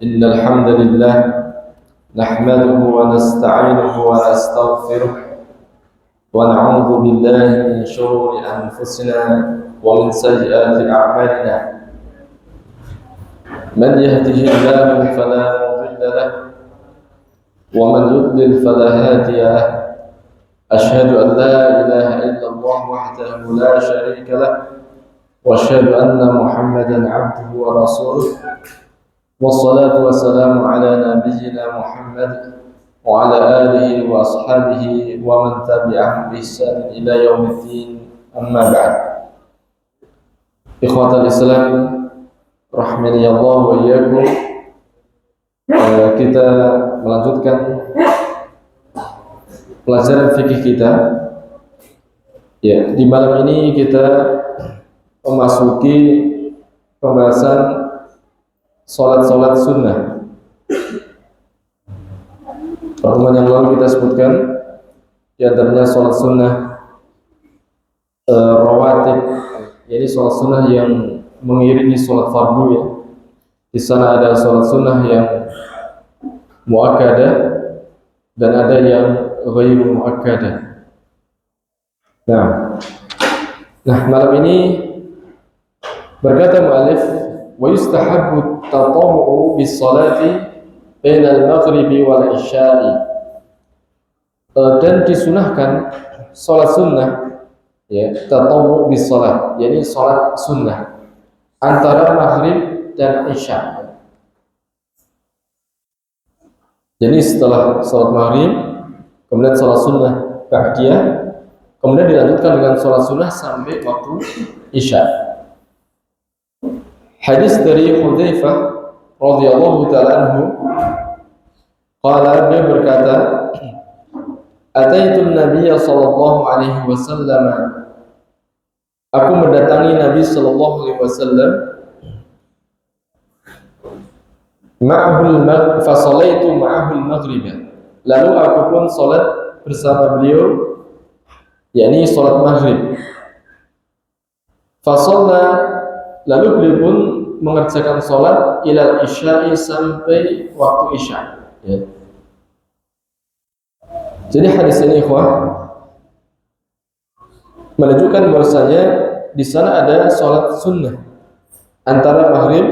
إن الحمد لله نحمده ونستعينه ونستغفره ونعوذ بالله من شرور أنفسنا ومن سيئات أعمالنا. من يهده الله فلا مضل له ومن يضلل فلا هادي له. أشهد أن لا إله إلا الله وحده لا شريك له وأشهد أن محمدا عبده ورسوله والصلاة والسلام على نبينا محمد وعلى آله وأصحابه ومن تبعهم بإحسان إلى يوم الدين. أما بعد. Ikhwatal Islam rahmani Allah wa iyyakum. Kita melanjutkan pelajaran fikih kita. Ya, di malam ini kita memasuki pembahasan sholat sunnah. Pertemuan yang lalu kita sebutkan di antaranya sholat sunnah rawatib, jadi sholat sunnah yang mengiringi sholat fardu ya. Di sana ada sholat sunnah yang muakkadah dan ada yang ghairu muakkadah. Nah, malam ini berkata mu'alif, wa yustahabbu tatawwu bis salati bainal maghribi wal isya'i. Dan disunahkan salat sunnah ya, tatawwu bis salat, yakni salat sunnah antara maghrib dan isya. Jadi setelah salat maghrib kemudian salat sunnah ba'diyah, kemudian dilanjutkan dengan salat sunnah sampai waktu isya. Hadis dari Hudzaifah radhiyallahu ta'ala anhu, qala, beliau berkata, ataitu an-nabiy sallallahu alaihi wasallam, aku mendatangi Nabi sallallahu alaihi wasallam, fa sallaitu ma'ahu al-maghrib, lalu aku pun salat bersama beliau, yakni salat maghrib. Fa shalla, lalu beliau pun mengerjakan sholat ilal isya'i, sampai waktu isya ya. Jadi hadis ini ikhwah menunjukkan bahwasanya di sana ada sholat sunnah antara maghrib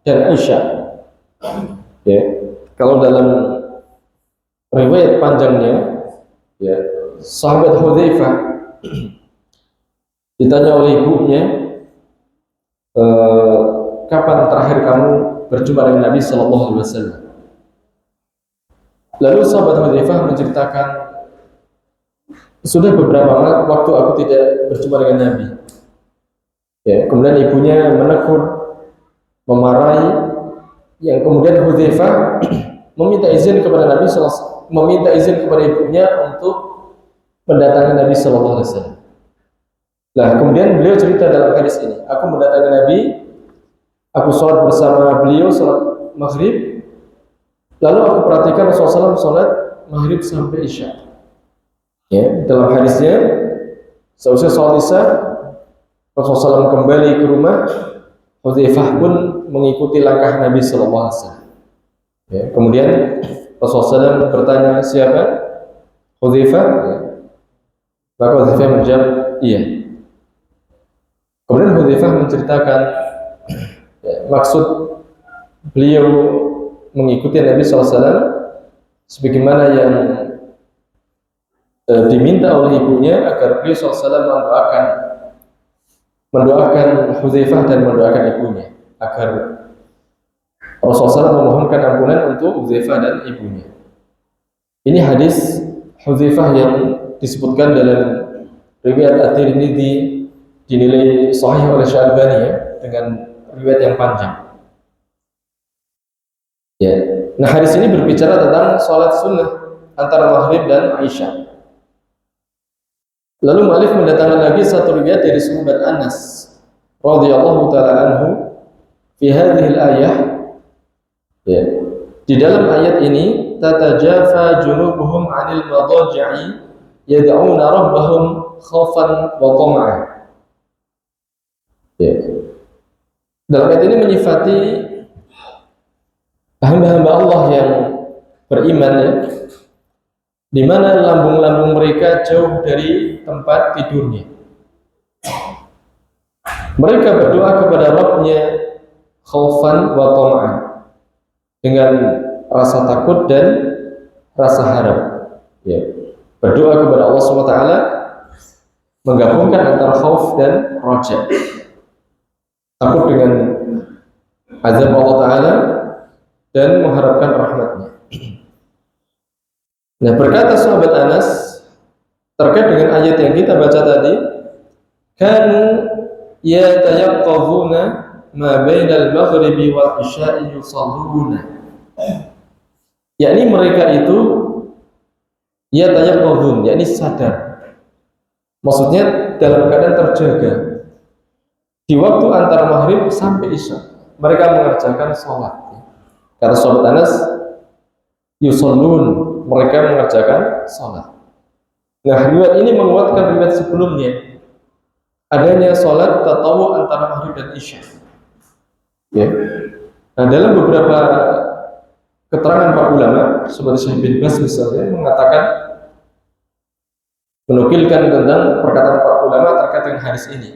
dan isya ya. Kalau dalam riwayat panjangnya ya, sahabat Hudzaifah ditanya oleh ibunya, kapan terakhir kamu berjumpa dengan Nabi Sallallahu Alaihi Wasallam? Lalu sahabat Hudzaifah menceritakan, sudah beberapa waktu aku tidak berjumpa dengan Nabi. Ya, kemudian ibunya menegur, memarahi, yang kemudian Hudzaifah meminta izin kepada Nabi meminta izin kepada ibunya untuk mendatangi Nabi Sallallahu Alaihi Wasallam. Nah, kemudian beliau cerita dalam hadis ini, aku mendatangi Nabi, aku sholat bersama beliau sholat maghrib, lalu aku perhatikan Rasulullah SAW sholat maghrib sampai isya. Ya, dalam hadisnya, seusai sholat isya, Rasulullah SAW kembali ke rumah, Hudzaifah pun mengikuti langkah Nabi Sallallahu Alaihi Wasallam. Ya, kemudian Rasulullah SAW bertanya, siapa? Hudzaifah. Ya. Maka Hudzaifah menjawab, iya. Kemudian Hudzaifah menceritakan ya, maksud beliau mengikuti Nabi SAW sebagaimana yang diminta oleh ibunya, agar beliau SAW mendoakan Hudzaifah dan mendoakan ibunya, agar Rasulullah SAW memohonkan ampunan untuk Hudzaifah dan ibunya. Ini hadis Hudzaifah yang disebutkan dalam riwayat At-Tirmidzi, dinilai sahih oleh Syalbani ya, dengan riwayat yang panjang. Ya. Nah, hadis ini berbicara tentang sholat sunnah antara maghrib dan isya. Lalu mu'allif mendatangkan lagi satu riwayat dari sahabat Anas radhiyallahu ta'ala anhu fi hadhihi al-ayah. Ya. Di dalam ayat ini, tatajafa junubuhum 'anil madaji'i yad'una rabbahum khaufan wa tama'an. Ya. Dalam ayat ini menyifati hamba-hamba Allah yang beriman, ya, di mana lambung-lambung mereka jauh dari tempat tidurnya. Mereka berdoa kepada Rabbnya khaufan wa tama'an, dengan rasa takut dan rasa harap, ya. Berdoa kepada Allah SWT, menggabungkan antara khauf dan raja, takut dengan azab Allah Ta'ala dan mengharapkan rahmatnya. Nah, berkata sahabat Anas terkait dengan ayat yang kita baca tadi, kanu yatayaqqazuna ma bainal maghribi wal isya'i yusalluna, yakni mereka itu yatayaqqazun, yakni sadar, maksudnya dalam keadaan terjaga di waktu antara maghrib sampai isya mereka mengerjakan sholat. Kata sahabat Anas, yusallun, mereka mengerjakan sholat. Nah, riwayat ini menguatkan riwayat sebelumnya, adanya sholat tatawu antara maghrib dan isya, ya. Nah, dalam beberapa keterangan para ulama seperti Syekh bin Baz misalnya mengatakan, menukilkan tentang perkataan para ulama terkait dengan hadis ini.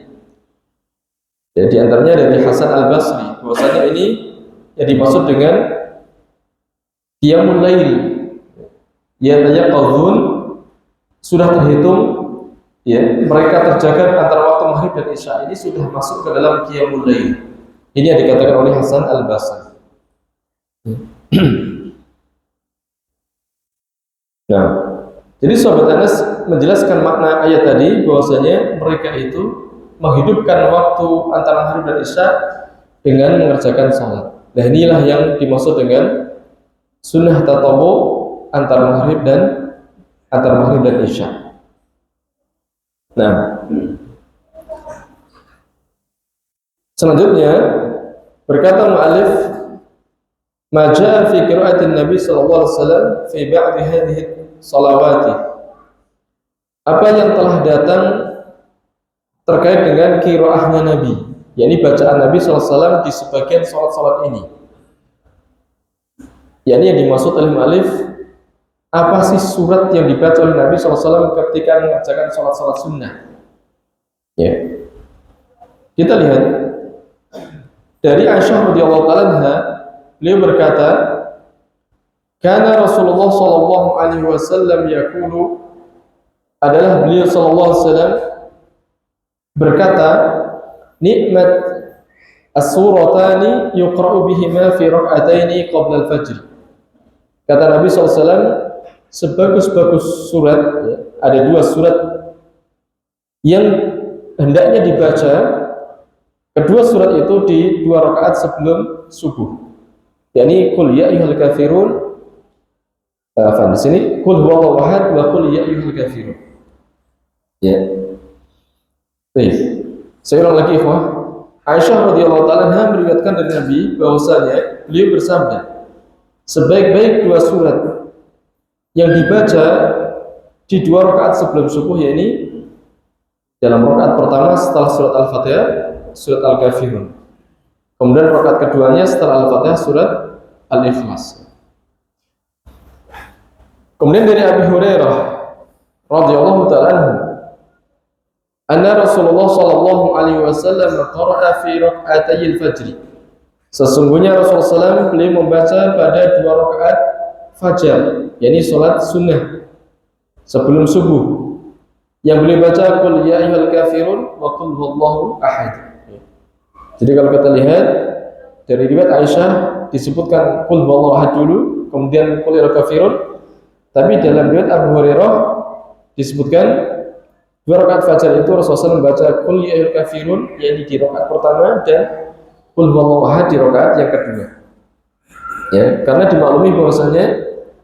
Ya, di antaranya dari Hasan Al-Basri, bahwasanya ini yang dimaksud dengan qiyamul lail, ya, tayaqqazun, sudah terhitung, ya, mereka terjaga antara waktu maghrib dan isya, ini sudah masuk ke dalam qiyamul lail. Ini yang dikatakan oleh Hasan Al-Basri. Nah, jadi sahabat Anas menjelaskan makna ayat tadi, bahwasanya mereka itu menghidupkan waktu antara maghrib dan isya dengan mengerjakan salat. Nah, inilah yang dimaksud dengan sunnah tatawu antara maghrib dan isya. Nah, selanjutnya berkata mu'allif, ma jaa fi qira'atin Nabi sallallahu alaihi wasallam fi ba'di hadhihi shalawati, apa yang telah datang terkait dengan qiraahnya Nabi, yakni bacaan Nabi sallallahu alaihi wasallam di sebagian salat-salat ini. Yakni yang dimaksud oleh mu'allif, apa sih surat yang dibaca oleh Nabi sallallahu alaihi wasallam ketika mengerjakan salat-salat sunnah? Ya. Kita lihat dari Aisyah radhiyallahu taala, beliau berkata, kana Rasulullah sallallahu alaihi wasallam yaqulu, adalah beliau sallallahu alaihi wasallam berkata, nikmat as-suratani yuqra'u bihima fi rak'ataini qabla al-fajr. Kata Nabi SAW, sebagus-bagus surat, ya, ada dua surat yang hendaknya dibaca, kedua surat itu di 2 rakaat sebelum subuh, yakni qul ya ayyuhal kafirun, di sini qul huwallahu ahad wa qul ya ayyuhal kafirun, ya. Baik, saya ulang lagi, ikhwah. Aisyah radhiyallahu taala meriwayatkan dari Nabi bahwasanya beliau bersabda, sebaik-baik dua surat yang dibaca di 2 rakaat sebelum subuh, yakni dalam rakaat pertama setelah surat Al-Fatihah surat Al-Kafirun, kemudian rakaat keduanya setelah Al-Fatihah surat Al-Ikhlas. Kemudian dari Abi Hurairah radhiyallahu taala anna Rasulullah sallallahu alaihi wasallam qara'a fi rak'atay al-fajr, sesungguhnya Rasulullah SAW beliau membaca pada 2 rakaat fajar, yakni salat sunnah sebelum subuh, yang beliau baca qul ya ayyuhal kafirun wa qul huwallahu ahad. Jadi kalau kita lihat dari riwayat Aisyah disebutkan qul huwallahu ahad dulu, kemudian qul ya kafirun, tapi dalam riwayat Abu Hurairah disebutkan 2 rakaat fajar itu Rasulullah membaca qul ya ayyuhal kafirun, yakni di rakaat pertama, dan qul huwallahu ahad di rakaat yang kedua. Ya, karena dimaklumi bahwasanya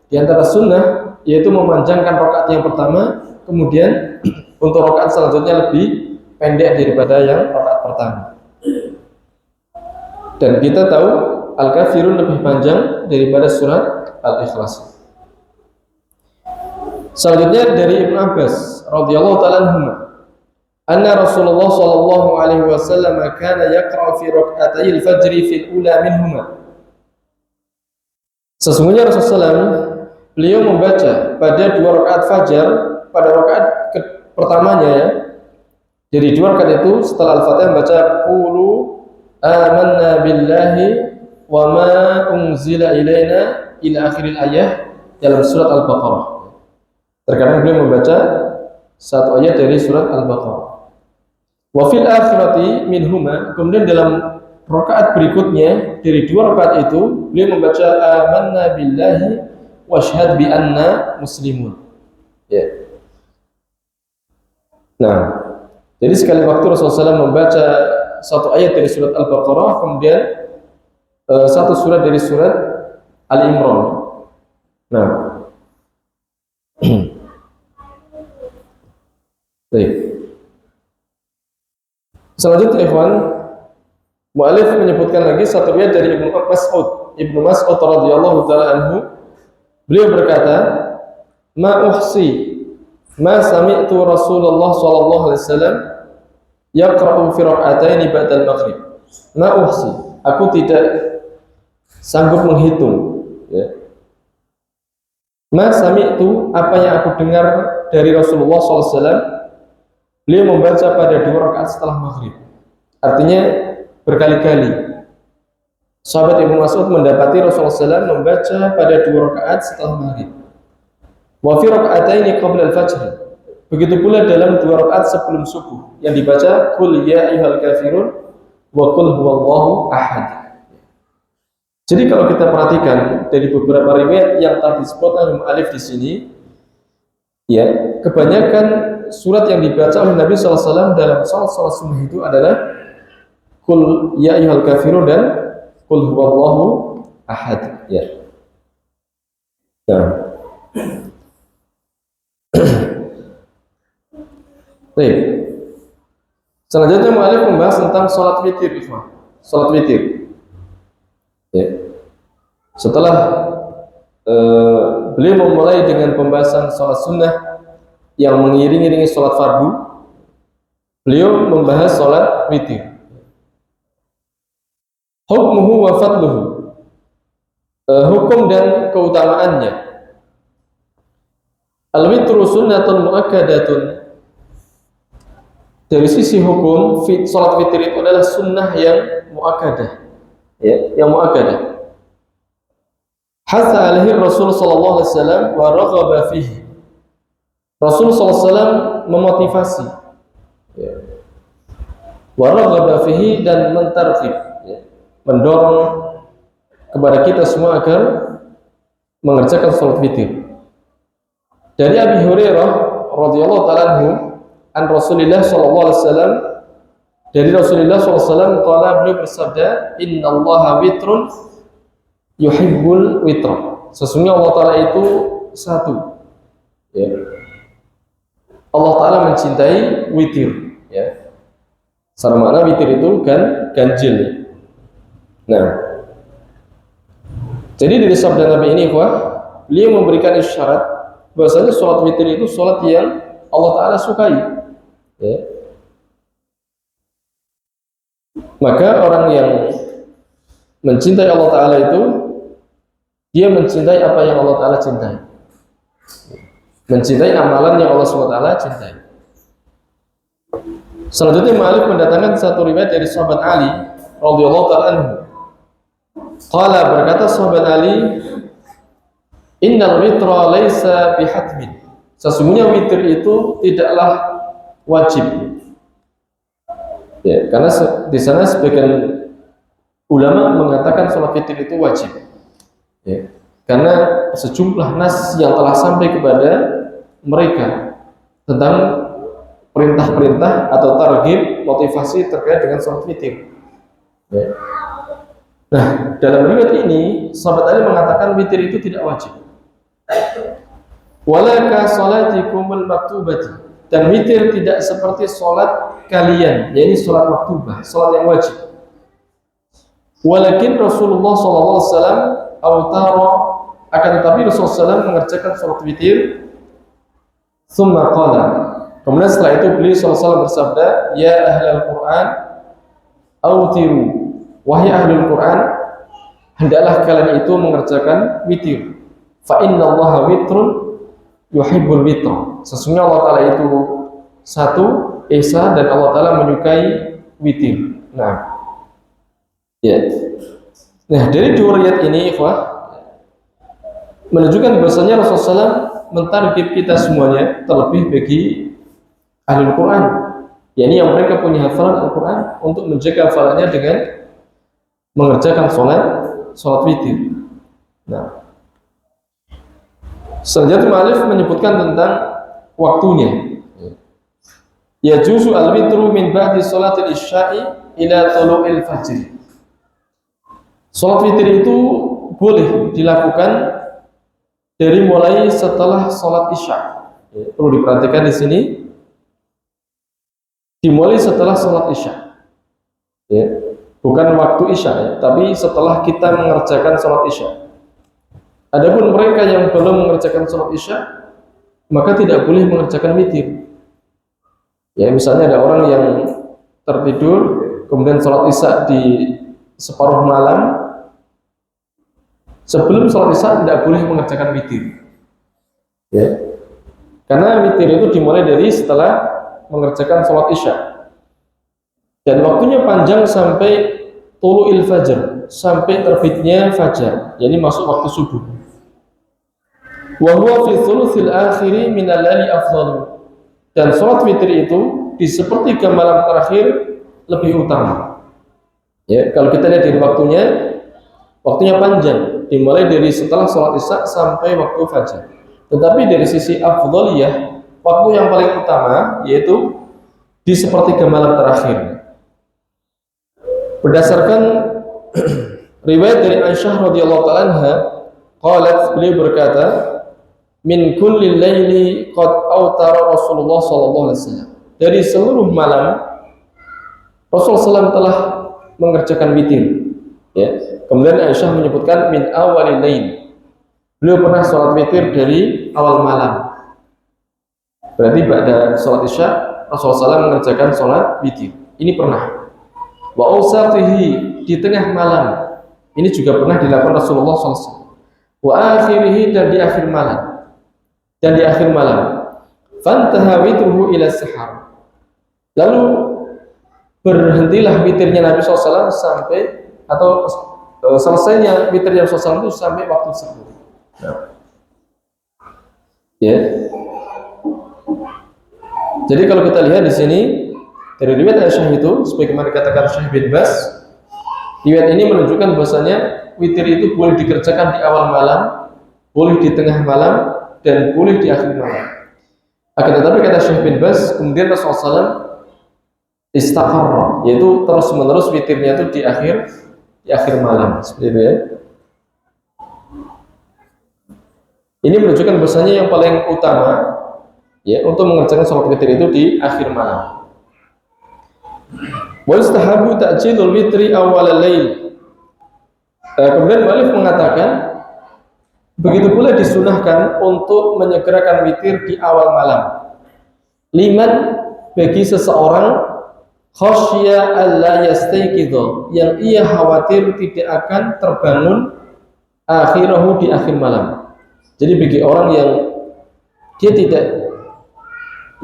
di antara sunnah yaitu memanjangkan rakaat yang pertama, kemudian untuk rakaat selanjutnya lebih pendek daripada yang rakaat pertama. Dan kita tahu Al-Kafirun lebih panjang daripada surat Al-Ikhlas. Selanjutnya dari Ibnu Abbas radhiyallahu ta'ala anhuma, anna Rasulullah sallallahu alaihi wasallam kana yaqra fi rak'atay al-fajr fil ula minhuma, Sesungguhnya Rasulullah SAW, beliau membaca pada 2 rakaat fajar, pada rakaat pertamanya ya, dari 2 rakaat itu setelah Al-Fatihah membaca qulu amanna billahi wa ma unzila ilaina ila akhiril ayah dalam surat Al-Baqarah. Terkadang beliau membaca satu ayat dari surat Al-Baqarah. Wa fil akhirati minhuma, kemudian dalam rakaat berikutnya dari 2 rakaat itu beliau membaca amanna billahi wa syahad bi anna muslimun. Ya. Nah, jadi sekali waktu Rasulullah SAW membaca satu ayat dari surat Al-Baqarah, kemudian satu surat dari surat Al-Imran. Nah, baik. Selanjutnya, ikhwan, mu'alif menyebutkan lagi satu riwayat dari Ibnu Mas'ud radhiyallahu taala anhu. Beliau berkata, ma sami'tu Rasulullah sallallahu alaihi wasallam yaqra'u fi rak'ataini ba'da al-maghrib. Aku tidak sanggup menghitung, ya. Ma sami'tu, apa yang aku dengar dari Rasulullah sallallahu alaihi wasallam, beliau membaca pada 2 rakaat setelah maghrib. Artinya berkali-kali sahabat Ibnu Mas'ud mendapati Rasulullah SAW membaca pada 2 rakaat setelah maghrib. Wa fi raka'ataini qabla al-fajr. Begitu pula dalam 2 rakaat sebelum subuh yang dibaca qul ya ayyuhal kafirun wa qul huwallahu ahad. Jadi kalau kita perhatikan dari beberapa riwayat yang telah disebutkan mu'allif di sini, ya, kebanyakan surat yang dibaca oleh Nabi SAW dalam salat sunnah itu adalah qul ya ayyuhal kafirun dan qul huwallahu ahad, ya. Nah. Baik. Selanjutnya mu'allif membahas tentang salat witir, ikhwan. Salat witir. Ya. Setelah beliau memulai dengan pembahasan salat sunnah yang mengiring-iringi salat fardu, beliau membahas salat witir. Hukmuhu wa fadluhu, hukum dan keutamaannya. Al-witru sunnatun muakkadatun. Dari sisi hukum, salat witir itu adalah sunnah yang muakkadah, ya, yang muakkadah. Hatha alaihi Rasul sallallahu alaihi wasallam wa raghaba fihi. Rasul sallallahu alaihi wasallam memotivasi, ya, wa raghaba fihi, dan mentarghib, ya, mendorong kepada kita semua agar mengerjakan salat witir. Dari Abi Hurairah radhiyallahu ta'ala anhu, an Rasulillah sallallahu alaihi wasallam, dari Rasulullah sallallahu alaihi wasallam, qala, beliau bersabda, innallaha witrun yuhibbul witra. Sesungguhnya Allah Ta'ala itu satu, ya. Allah Ta'ala mencintai witir, ya. Secara makna witir itu ganjil, ya. Nah, jadi dari sabda Nabi ini, beliau memberikan isyarat bahwasanya sholat witir itu sholat yang Allah Ta'ala sukai, ya. Maka orang yang mencintai Allah Ta'ala itu, dia mencintai apa yang Allah Ta'ala cintai, mencintai amalan yang Allah SWT cintai. Selanjutnya mu'allif mendatangkan satu riwayat dari sahabat Ali radhiyallahu ta'ala anhu. Qala, berkata sahabat Ali, innal witra laisa bihatmin. Sesungguhnya witir itu tidaklah wajib, ya, karena di sana sebagian ulama mengatakan sholat witir itu wajib, ya, karena sejumlah nas yang telah sampai kepada mereka tentang perintah-perintah atau targhib, motivasi terkait dengan sholat witir, ya. Nah, dalam riwayat ini sahabat Ali mengatakan witir itu tidak wajib. Wala ka salatikumul maktubati, dan witir tidak seperti salat kalian, yaitu salat maktubah, salat yang wajib. Walakin Rasulullah sallallahu alaihi wasallam autara, akan tetapi Rasulullah SAW mengerjakan salat witir. Tsumma qala, kemudian setelah itu beliau sallallahu alaihi wasallam bersabda, ya ahlal Quran autiru, wahai ahlul Quran, hendaklah kalian itu mengerjakan witir. Fa innallaha witrun yuhibbul witr. Sesungguhnya Allah Ta'ala itu satu, esa, dan Allah Ta'ala menyukai witir. Nah, ya. Nah, dari dua riwayat ini, ikhwah, menunjukkan bahwasanya Rasulullah SAW mentarget kita semuanya, terlebih bagi ahli Al-Quran, yakni yang mereka punya hafalan Al-Quran, untuk menjaga hafalannya dengan mengerjakan sholat witir. Nah, selanjutnya mu'allif menyebutkan tentang waktunya. Ya juzu al-witru min ba'di sholatil isya'i ila tulu'il fajr. Sholat witir itu boleh dilakukan dari mulai setelah sholat isya. Ya, perlu diperhatikan di sini, dimulai setelah sholat isya. Ya, bukan waktu isya, ya, tapi setelah kita mengerjakan sholat isya. Adapun mereka yang belum mengerjakan sholat isya, maka tidak boleh mengerjakan witir. Ya, misalnya ada orang yang tertidur, kemudian sholat isya di separuh malam. Sebelum sholat isya tidak boleh mengerjakan witir, ya, karena witir itu dimulai dari setelah mengerjakan sholat isya, dan waktunya panjang sampai tulu'il fajr, sampai terbitnya fajar, jadi masuk waktu subuh. Wa huwa fi thulutsil akhiri minal laili afdhalu, dan sholat witir itu di sepertiga malam terakhir lebih utama. Ya, kalau kita lihat dari waktunya panjang, dimulai dari setelah sholat isya sampai waktu fajar. Tetapi dari sisi afdhaliyah, waktu yang paling utama yaitu di sepertiga malam terakhir. Berdasarkan riwayat dari Aisyah radhiyallahu taala anha, qalat, beliau berkata, min kulli laili qad autara Rasulullah sallallahu alaihi wasallam. Dari seluruh malam Rasulullah SAW telah mengerjakan witir. Ya. Kemudian Aisyah menyebutkan min awalil lail. Beliau pernah sholat witir dari awal malam. Berarti pada sholat isya Rasulullah SAW mengerjakan sholat witir. Ini pernah. Wa awsatihi, di tengah malam. Ini juga pernah dilakukan Rasulullah SAW. Wa akhirihi, dan di akhir malam. Dan di akhir malam. Fantaha witruhu ila sahar. Lalu berhentilah witirnya Nabi SAW sampai, atau selesainya witirnya Rasulullah itu sampai waktu subuh. Ya. Jadi kalau kita lihat di sini dari riwayat Aisyah itu, sebagaimana dikatakan Syekh bin Baz, riwayat ini menunjukkan bahwasanya witir itu boleh dikerjakan di awal malam, boleh di tengah malam, dan boleh di akhir malam. Akan tetapi kata Syekh bin Baz, kemudian Rasulullah SAW istaqarra, yaitu terus menerus witirnya itu di akhir malam, seperti itu ya. Ini menunjukkan bahwasanya yang paling utama ya untuk mengerjakan sholat witir itu di akhir malam. Wa istahabu ta'jilul witri awal al-lail. Kemudian mu'allif mengatakan begitu pula disunahkan untuk menyegerakan witir di awal malam. Liman, bagi seseorang khasya alla yastayqidha, yang ia khawatir tidak akan terbangun akhirahu, di akhir malam. Jadi bagi orang yang dia tidak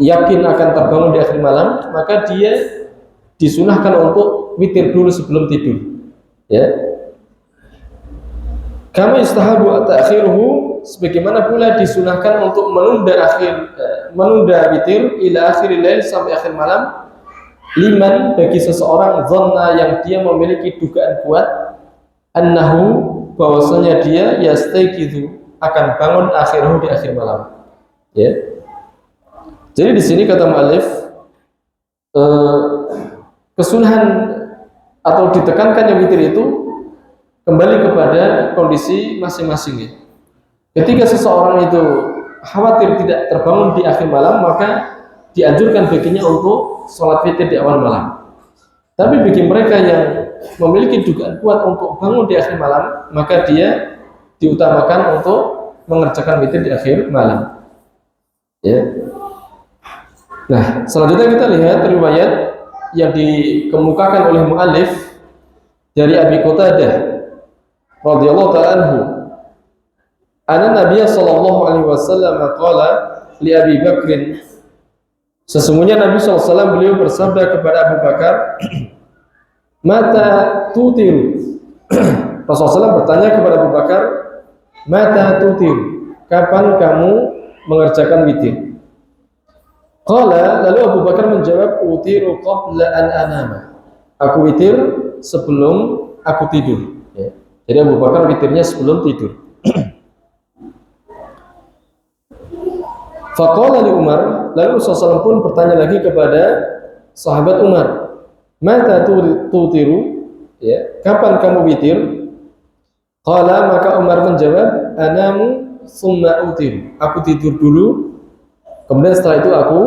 yakin akan terbangun di akhir malam, maka dia disunahkan untuk witir dulu sebelum tidur. Ya. Kama istahabu ta'khiruhu, sebagaimana pula disunahkan untuk menunda witir ila akhiril lail, sampai akhir malam. Liman, bagi seseorang dhanna, yang dia memiliki dugaan kuat, annahu, bahwasanya dia yastayqidhu, akan bangun akhirahu, di akhir malam. Ya. Jadi di sini kata mu'allif, kesunahan atau ditekankannya witir itu kembali kepada kondisi masing-masing ya. Ketika seseorang itu khawatir tidak terbangun di akhir malam, maka dianjurkan baginya untuk sholat witir di awal malam. Tapi bagi mereka yang memiliki dugaan kuat untuk bangun di akhir malam, maka dia diutamakan untuk mengerjakan witir di akhir malam. Ya. Nah, selanjutnya kita lihat riwayat yang dikemukakan oleh mu'allif dari Abi Qatadah radhiyallahu ta'ala anhu, anna Nabiy sallallahu alaihi wasallam qala li Abi Bakr, sesungguhnya Nabi SAW beliau bersabda kepada Abu Bakar, mata tutiru. Rasulullah SAW bertanya kepada Abu Bakar, mata tutiru, kapan kamu mengerjakan witir? Qala, lalu Abu Bakar menjawab, utiru qabla an anama, aku witir sebelum aku tidur. Ya. Jadi Abu Bakar witirnya sebelum tidur. Faqala li Umar, lalu Rasulullah SAW pun bertanya lagi kepada sahabat Umar, mata tutiru, ya, kapan kamu witir? Qala, maka Umar menjawab, anamu summa utiru, aku tidur dulu, kemudian setelah itu aku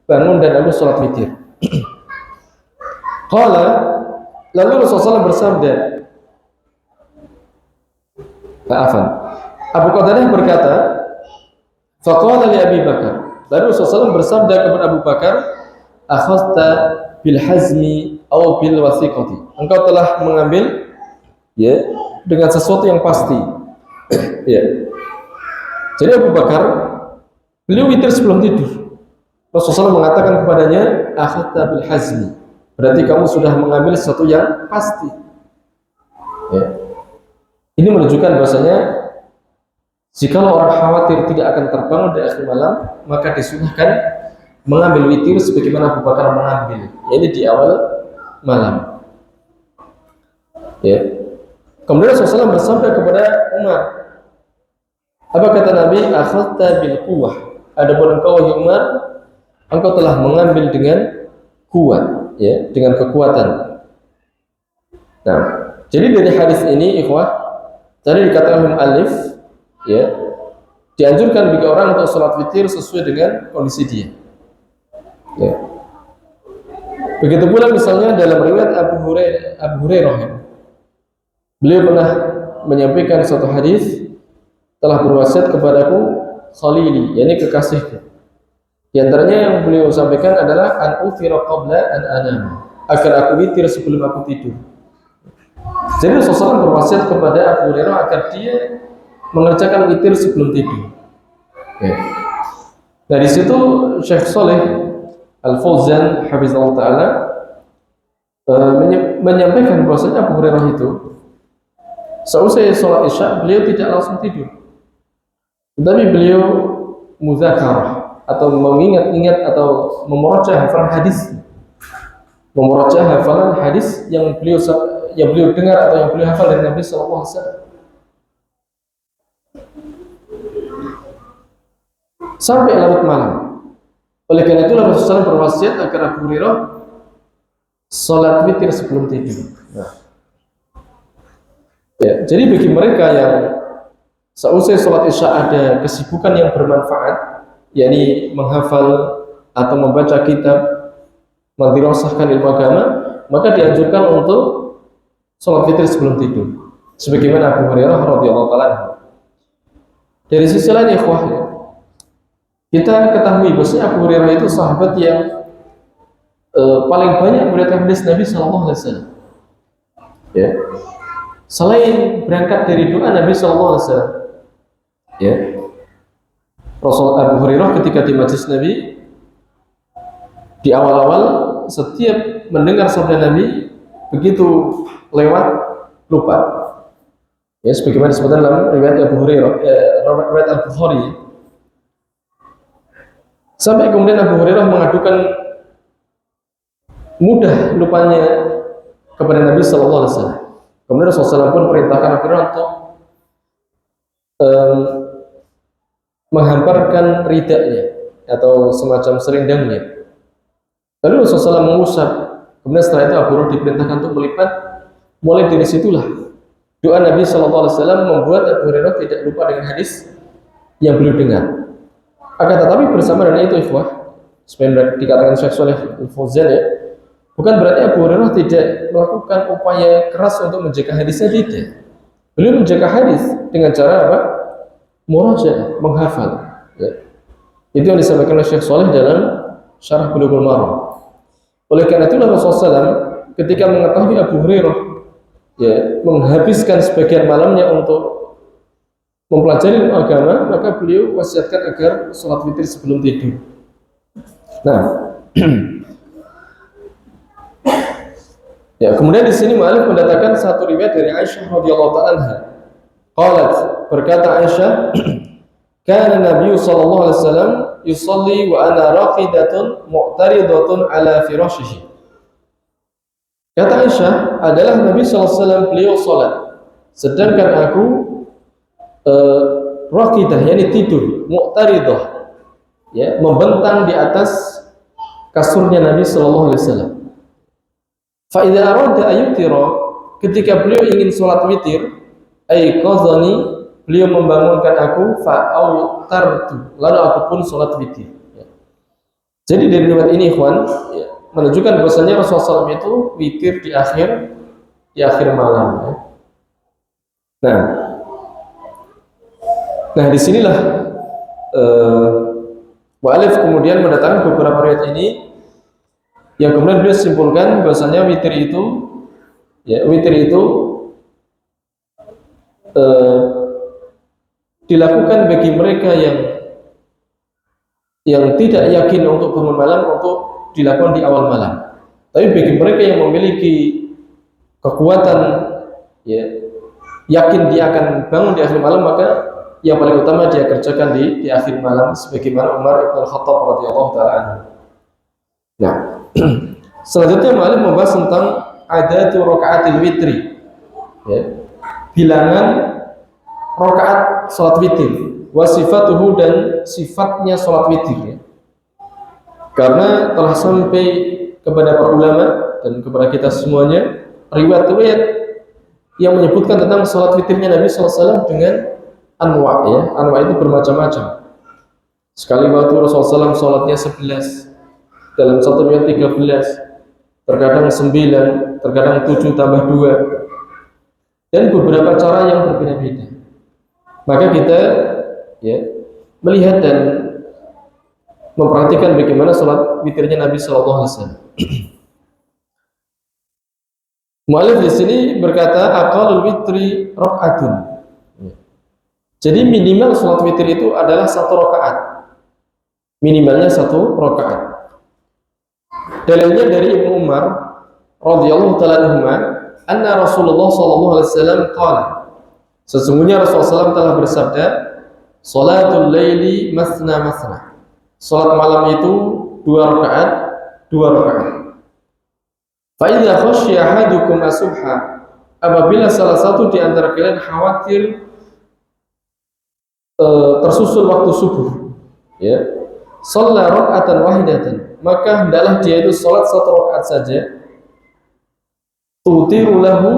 bangun dan aku sholat witir. Qala, lalu Rasulullah SAW bersabda, Abu Qatadah berkata, faqala li Abi Bakar, lalu Rasulullah SAW bersabda kepada Abu Bakar, akhadta bil hazmi aw bil wasiqati, engkau telah mengambil, ya, dengan sesuatu yang pasti. Ya. Jadi Abu Bakar beliau witir sebelum tidur. Rasulullah SAW mengatakan kepadanya, akhadta bil hazmi, berarti kamu sudah mengambil sesuatu yang pasti. Ya. Ini menunjukkan bahasanya jika orang khawatir tidak akan terbangun di akhir malam, maka disunahkan mengambil witir sebagaimana Abu Bakar mengambil, yaitu di awal malam. Ya. Kemudian Rasulullah SAW bersabda kepada Umar, apa kata Nabi? Akhadta bil quwwah, adapun engkau wahai Umar, engkau telah mengambil dengan kuat, ya, dengan kekuatan. Nah, jadi dari hadis ini, ikhwah, tadi dikatakan mu'allif, ya, dianjurkan bagi orang untuk sholat witir sesuai dengan kondisi dia. Ya. Begitu pula misalnya dalam riwayat Abu Hurairah, ya, beliau pernah menyampaikan suatu hadis, telah berwasiat kepadaku khalili, yakni kekasihku. Di antaranya yang beliau sampaikan adalah an uthira qabla an anam, agar aku witir sebelum aku tidur. Jadi Rasulullah berwasiat kepada Abu Hurairah agar dia mengerjakan witir sebelum tidur. Ya. Nah, di situ Syekh Saleh Al-Fauzan hafizahullah taala menyampaikan bahwasanya Abu Hurairah itu seusai sholat Isya beliau tidak langsung tidur, tetapi beliau muzakarah atau mengingat-ingat atau memurajaah hafalan hadis, yang beliau dengar atau yang beliau hafal dari Nabi sallallahu alaihi wasallam. Sampai larut malam. Oleh karena itulah Rasulullah berwasiat agar Abu Hurairah salat witir sebelum tidur. Nah. Ya, jadi bagi mereka yang seusai salat Isya ada kesibukan yang bermanfaat, yakni menghafal atau membaca kitab, mendirasahkan ilmu agama, maka dianjurkan untuk salat witir sebelum tidur. Sebagaimana Abu Hurairah radhiyallahu taala. Dari sisi lain, ikhwah, kita ketahui bahwa Abu Hurairah itu sahabat yang paling banyak meriwayatkan hadis Nabi sallallahu alaihi wasallam. Ya. Selain berangkat dari doa Nabi sallallahu alaihi wasallam. Ya. Rasul Abu Hurairah ketika di majlis Nabi di awal-awal setiap mendengar sabda Nabi begitu lewat lupa. Ya, sebagaimana disebutkan dalam riwayat Abu Hurairah, riwayat Al-Bukhari. Sampai kemudian Abu Hurairah mengadukan mudah lupanya kepada Nabi sallallahu alaihi wasallam. Kemudian Rasulullah pun perintahkan Abu Hurairah untuk menghamparkan ridanya atau semacam selendangnya. Lalu Rasulullah mengusap. Kemudian setelah itu Abu Hurairah diperintahkan untuk melipat. Mulai dari situlah doa Nabi sallallahu alaihi wasallam membuat Abu Hurairah tidak lupa dengan hadis yang beliau dengar. Akan tetapi bersama dengan itu, ikhwah, sebenarnya dikatakan Syekh Saleh Al-Fauzan, ya, bukan berarti Abu Hurairah tidak melakukan upaya keras untuk menjaga hadisnya, tidak. Beliau menjaga hadis dengan cara apa? Murajaah, menghafal. Ya. Itu yang disampaikan oleh Syekh Saleh dalam Syarah Bulughul Maram. Oleh karena itulah Rasulullah SAW ketika mengetahui Abu Hurairah ya menghabiskan sebagian malamnya untuk mempelajari ilmu agama, maka beliau wasiatkan agar sholat witir sebelum tidur. Nah, ya kemudian di sini mu'allif mendatangkan satu riwayat dari Aisyah radhiyallahu taala. Qalat, berkata Aisyah, kana Nabi sallallahu alaihi wasallam yusalli wa ana raqidatun mu'taridatun ala firashihi. Kata Aisyah, adalah Nabi sallallahu alaihi wasallam beliau salat sedangkan aku raqidah, yakni tidur, mu'taridah, ya, membentang di atas kasurnya Nabi sallallahu alaihi wasallam. Fa idza arada ayutira, ketika beliau ingin salat witir, ay qazani, beliau membangunkan aku, fa autartu, lalu aku pun salat witir. Ya. Jadi dari riwayat ini ikhwan, ya, menunjukkan bahwasanya Rasulullah SAW itu witir di akhir malam. Ya. Nah disinilah mu'allif kemudian mendatangkan beberapa riwayat ini yang kemudian beliau simpulkan bahwasanya witir itu dilakukan bagi mereka yang tidak yakin untuk bangun malam untuk dilakukan di awal malam. Tapi bagi mereka yang memiliki kekuatan, ya, yakin dia akan bangun di akhir malam, maka yang paling utama dia kerjakan di akhir malam, sebagaimana Umar Ibn Khattab radhiyallahu taala anhu. Nah, selanjutnya mu'allif membahas tentang adatu rakaatil witri, ya, bilangan rakaat salat witir, wasifatuhu, dan sifatnya salat witir, ya. Karena telah sampai kepada para ulama dan kepada kita semuanya riwayat-riwayat yang menyebutkan tentang salat witirnya Nabi SAW dengan anwa, ya. Anwa itu bermacam-macam. Sekali waktu Rasulullah SAW salatnya 11, dalam satu riwayat 13, terkadang 9, terkadang 7 tambah 2, dan beberapa cara yang berbeda-beda. Maka kita, ya, melihat dan memperhatikan bagaimana salat witirnya Nabi sallallahu alaihi wasallam. Mu'allif di sini berkata aqallul witri rakaatun. Jadi minimal salat witir itu adalah 1 rakaat. Minimalnya 1 rakaat. Dalilnya dari Ibnu Umar radhiyallahu taala anhu, anna Rasulullah sallallahu alaihi wasallam qala, sesungguhnya Rasulullah SAW telah bersabda, salatul laili masna masna, salat malam itu 2 rakaat, 2 rakaat. Fa idza khashiya ahadukum as-subha, apabila salah satu di antara kalian khawatir tersusul waktu subuh, ya, shalla raka'atan wahidatan, maka hendaklah dia itu salat 1 rakaat saja, tutiru lahu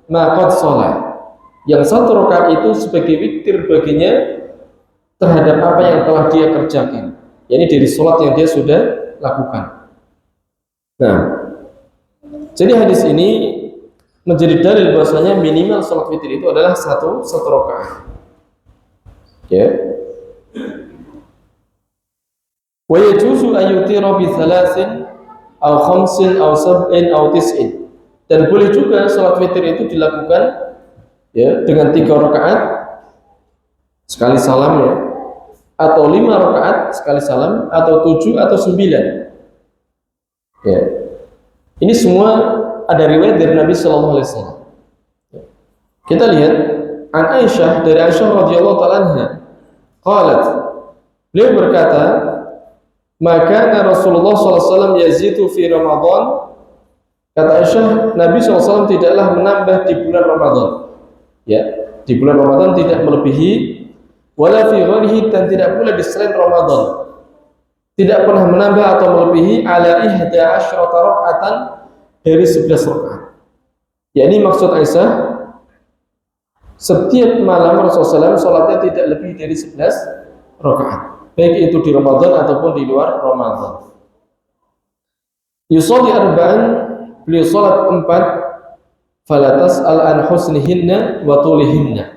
ma qad shalla, yang 1 rakaat itu sebagai witir baginya terhadap apa yang telah dia kerjakan, yakni dari salat yang dia sudah lakukan. Nah, jadi hadis ini menjadi dalil bahwasanya minimal salat witir itu adalah 1 rakaat. Ya. Wa yajuzu ayyutira bi 3 aw 5 aw 7 aw 9. Dan boleh juga salat witir itu dilakukan, ya, dengan 3 rakaat sekali salam, ya, atau 5 rakaat sekali salam, atau 7 atau 9. Ya. Ini semua ada riwayat dari Nabi sallallahu alaihi wasallam. Kita lihat an Aisyah, dari Aisyah radhiyallahu taala anha, qalat, beliau berkata, maka Rasulullah sallallahu alaihi wasallam yazidu fi Ramadan, kata Aisyah, Nabi SAW tidaklah menambah di bulan Ramadan, ya, di bulan Ramadan tidak melebihi, wala fi ghairihi, dan tidak pula di selain Ramadan tidak pernah menambah atau melebihi ala 11 rakaatan, dari 11 rakaat. Ya, ini maksud Aisyah, setiap malam Rasulullah SAW salatnya tidak lebih dari 11 rakaat, baik itu di Ramadan ataupun di luar Ramadan. Yusolli arba'an, beliau salat 4, fala tas'al an husnihinna wa tulihinna,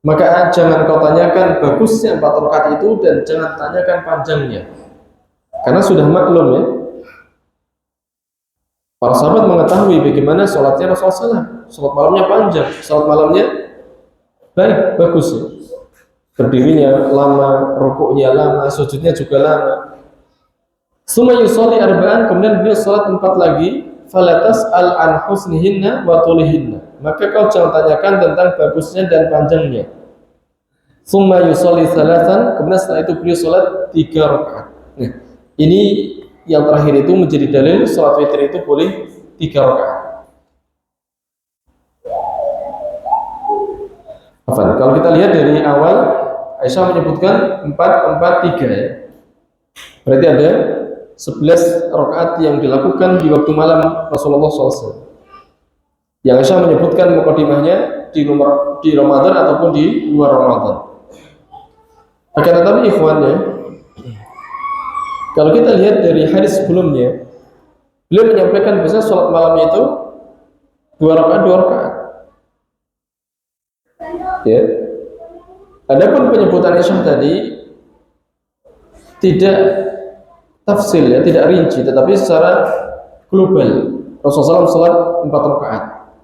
maka jangan kau tanyakan bagusnya 4 rakaat itu, dan jangan tanyakan panjangnya, karena sudah maklum, ya, Para sahabat mengetahui bagaimana sholatnya Rasulullah SAW. Sholat malamnya panjang, sholat malamnya baik, bagus ya. Berdirinya lama, rukuknya lama, sujudnya juga lama. Summa yusolli arba'an, kemudian beliau sholat 4 lagi. Falatas al-an husnihinna wa tulihinna, maka kau jangan tanyakan tentang bagusnya dan panjangnya. Summa yusolli salasan, kemudian setelah itu beliau sholat 3 rakaat. Nah, ini yang terakhir itu menjadi dalil sholat witir itu boleh 3 rakaat. Kalau kita lihat dari awal, Aisyah menyebutkan 4, 4, 3 ya. Berarti ada 11 rakaat yang dilakukan di waktu malam Rasulullah SAW. Yang Aisyah menyebutkan mukadimahnya di Ramadan ataupun di luar Ramadan. Akan tetapi ikhwannya, kalau kita lihat dari hadis sebelumnya, beliau menyampaikan bahwa sholat malam itu 2 rakaat, 2 rakaat. Ya. Adapun penyebutan Aisyah tadi tidak tafsil ya, tidak rinci, tetapi secara global Rasulullah SAW sholat 4 rakaat,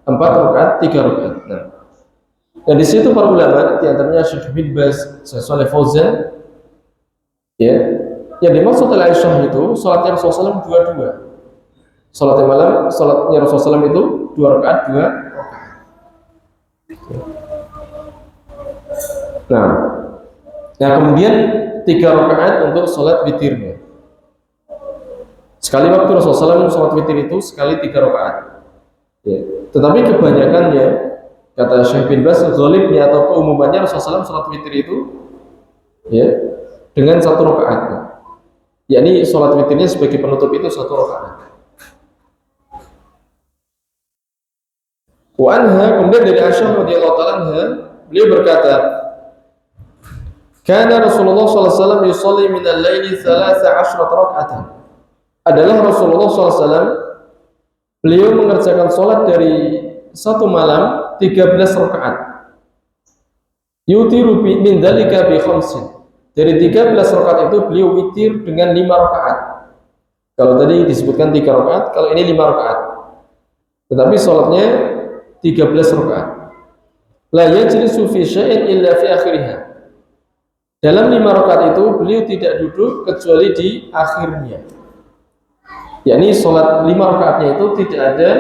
4 rakaat, 3 rakaat. Nah, dan di situ para ulama, di antaranya Syekh bin Baz, Syekh Shalih Fauzan, ya, yang dimaksud oleh Aisyah itu sholatnya Rasulullah SAW dua-dua. Sholatnya malam, sholatnya Rasulullah SAW itu 2 rakaat, 2 rakaat. Nah, kemudian 3 rakaat untuk sholat witirnya. Sekali waktu Rasulullah SAW sholat witir itu sekali 3 rakaat. Ya. Tetapi kebanyakannya, kata Syekh bin Baz, ghalibnya atau keumumannya Rasulullah SAW sholat witir itu ya, dengan 1 rakaat. Yakni sholat witirnya sebagai penutup itu 1 rakaat. Wa anha, kemudian dari Aisyah radhiyallahu ta'ala anha, beliau berkata, kana Rasulullah SAW yusalli minal laili 13 raka'atan. Adalah Rasulullah SAW, beliau mengerjakan sholat dari satu malam 13 rakaat. Yutiru min dzalika bi khamsin. Dari 13 rakaat itu beliau witir dengan 5 rakaat. Kalau tadi disebutkan 3 rakaat, kalau ini 5 rakaat. Tetapi sholatnya 13 rakaat. La yajlisu fi syai'in illa fi akhiriha. Dalam 5 rakaat itu beliau tidak duduk kecuali di akhirnya. Yakni sholat 5 rakaatnya itu tidak ada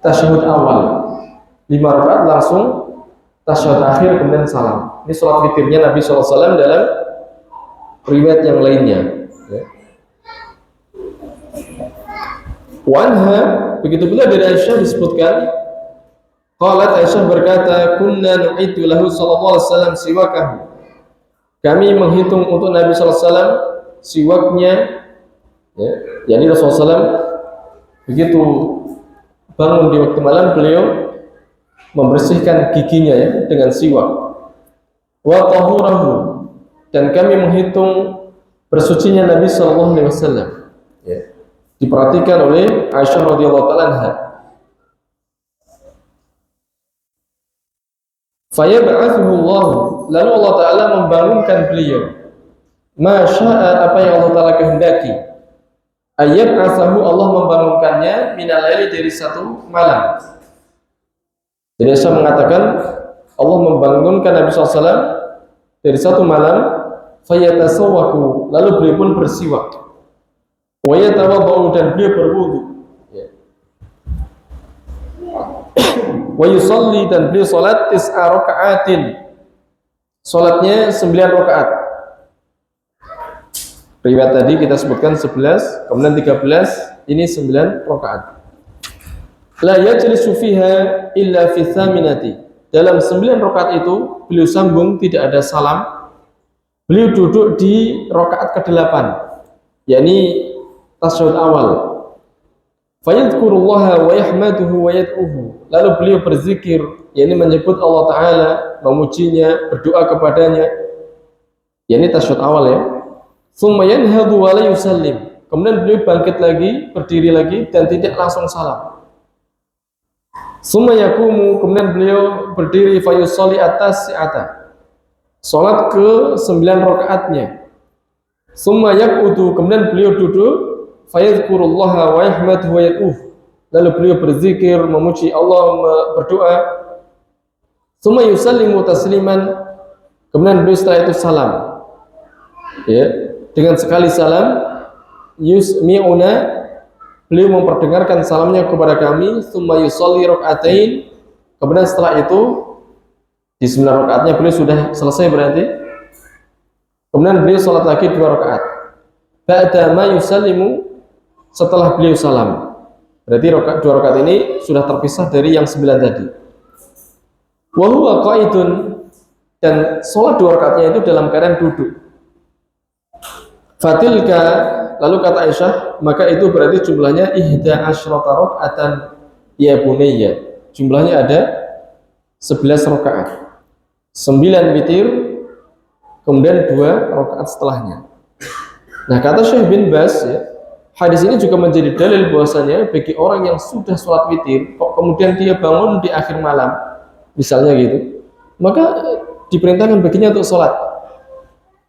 tasyahud awal. 5 rakaat langsung tasyahud akhir kemudian salam. Ini sholat witirnya Nabi SAW dalam riwayat yang lainnya. Wanha, begitu pula dari Aisyah disebutkan, qalat Aisyah berkata, kunna nu'idu lahu sallallahu alaihi wasallam siwakahu. Kami menghitung untuk Nabi sallallahu alaihi wasallam siwaknya, ya, yakni Rasulullah SAW begitu bangun di waktu malam beliau membersihkan giginya ya dengan siwak. Wa tahurahu, dan kami menghitung bersucinya Nabi sallallahu alaihi wasallam. Ya. Diperhatikan oleh Aisyah radhiyallahu ta'ala anha. Fayab'athuhu Allah, lalu Allah Ta'ala membangunkan beliau. Masya'a, apa yang Allah Ta'ala kehendaki. Ayat asahu, Allah membangunkannya minal laili, dari satu malam. Jadi saya mengatakan Allah membangunkan Nabi SAW dari satu malam. Fayatasawwaku, lalu beliau pun bersiwak. Wayatawaddu, dan beliau berwudu. Wa yusalli, dan beliau salat 9 rakaatin. Salatnya 9 rakaat. Riwayat tadi kita sebutkan 11, kemudian 13, ini 9 rakaat. La yajlisu fiha illa fi thaminati. Dalam 9 rakaat itu beliau sambung, tidak ada salam. Beliau duduk di rakaat ke-8, yakni tasyahud awal. Fayadhkurullaha wa yahmaduhu wa yad'uhu. Lalu beliau berzikir, yakni menyebut Allah Ta'ala, memujinya, berdoa kepadanya. Yakni tasyahud awal ya. Tsumma yanhadu wa la yusallim. Kemudian beliau bangkit lagi, berdiri lagi, dan tidak langsung salam. Tsumma yaqumu, kemudian beliau berdiri, fayusalli at-tasi'ata. Salat ke 9 rakaatnya. Tsumma yaqudu, kemudian beliau duduk fayadhkurullaha wa yahmaduhu wa yad'uh. Lalu beliau berzikir, memuji Allah, berdoa. Tsumma yusallimu tasliman. Kemudian beliau setelah itu salam. Ya, dengan sekali salam, yusmi'una, beliau memperdengarkan salamnya kepada kami. Tsumma yusalli rak'atain. Kemudian setelah itu di 9 rakaatnya beliau sudah selesai berarti. Kemudian beliau salat lagi 2 rakaat. Ba'da ma yusallimu, setelah beliau salam. Berarti 2 rakaat ini sudah terpisah dari yang 9 tadi. Wa huwa qa'idun, dan salat 2 rakaatnya itu dalam keadaan duduk. Fatilka, lalu kata Aisyah, maka itu berarti jumlahnya 11 raka'atan ya bunayya. Jumlahnya ada 11 rakaat. 9 witir, kemudian 2 rakaat setelahnya. Nah, kata Syekh bin Baz, ya, hadis ini juga menjadi dalil bahwasanya bagi orang yang sudah sholat witir, kok kemudian dia bangun di akhir malam, misalnya gitu, maka diperintahkan baginya untuk sholat.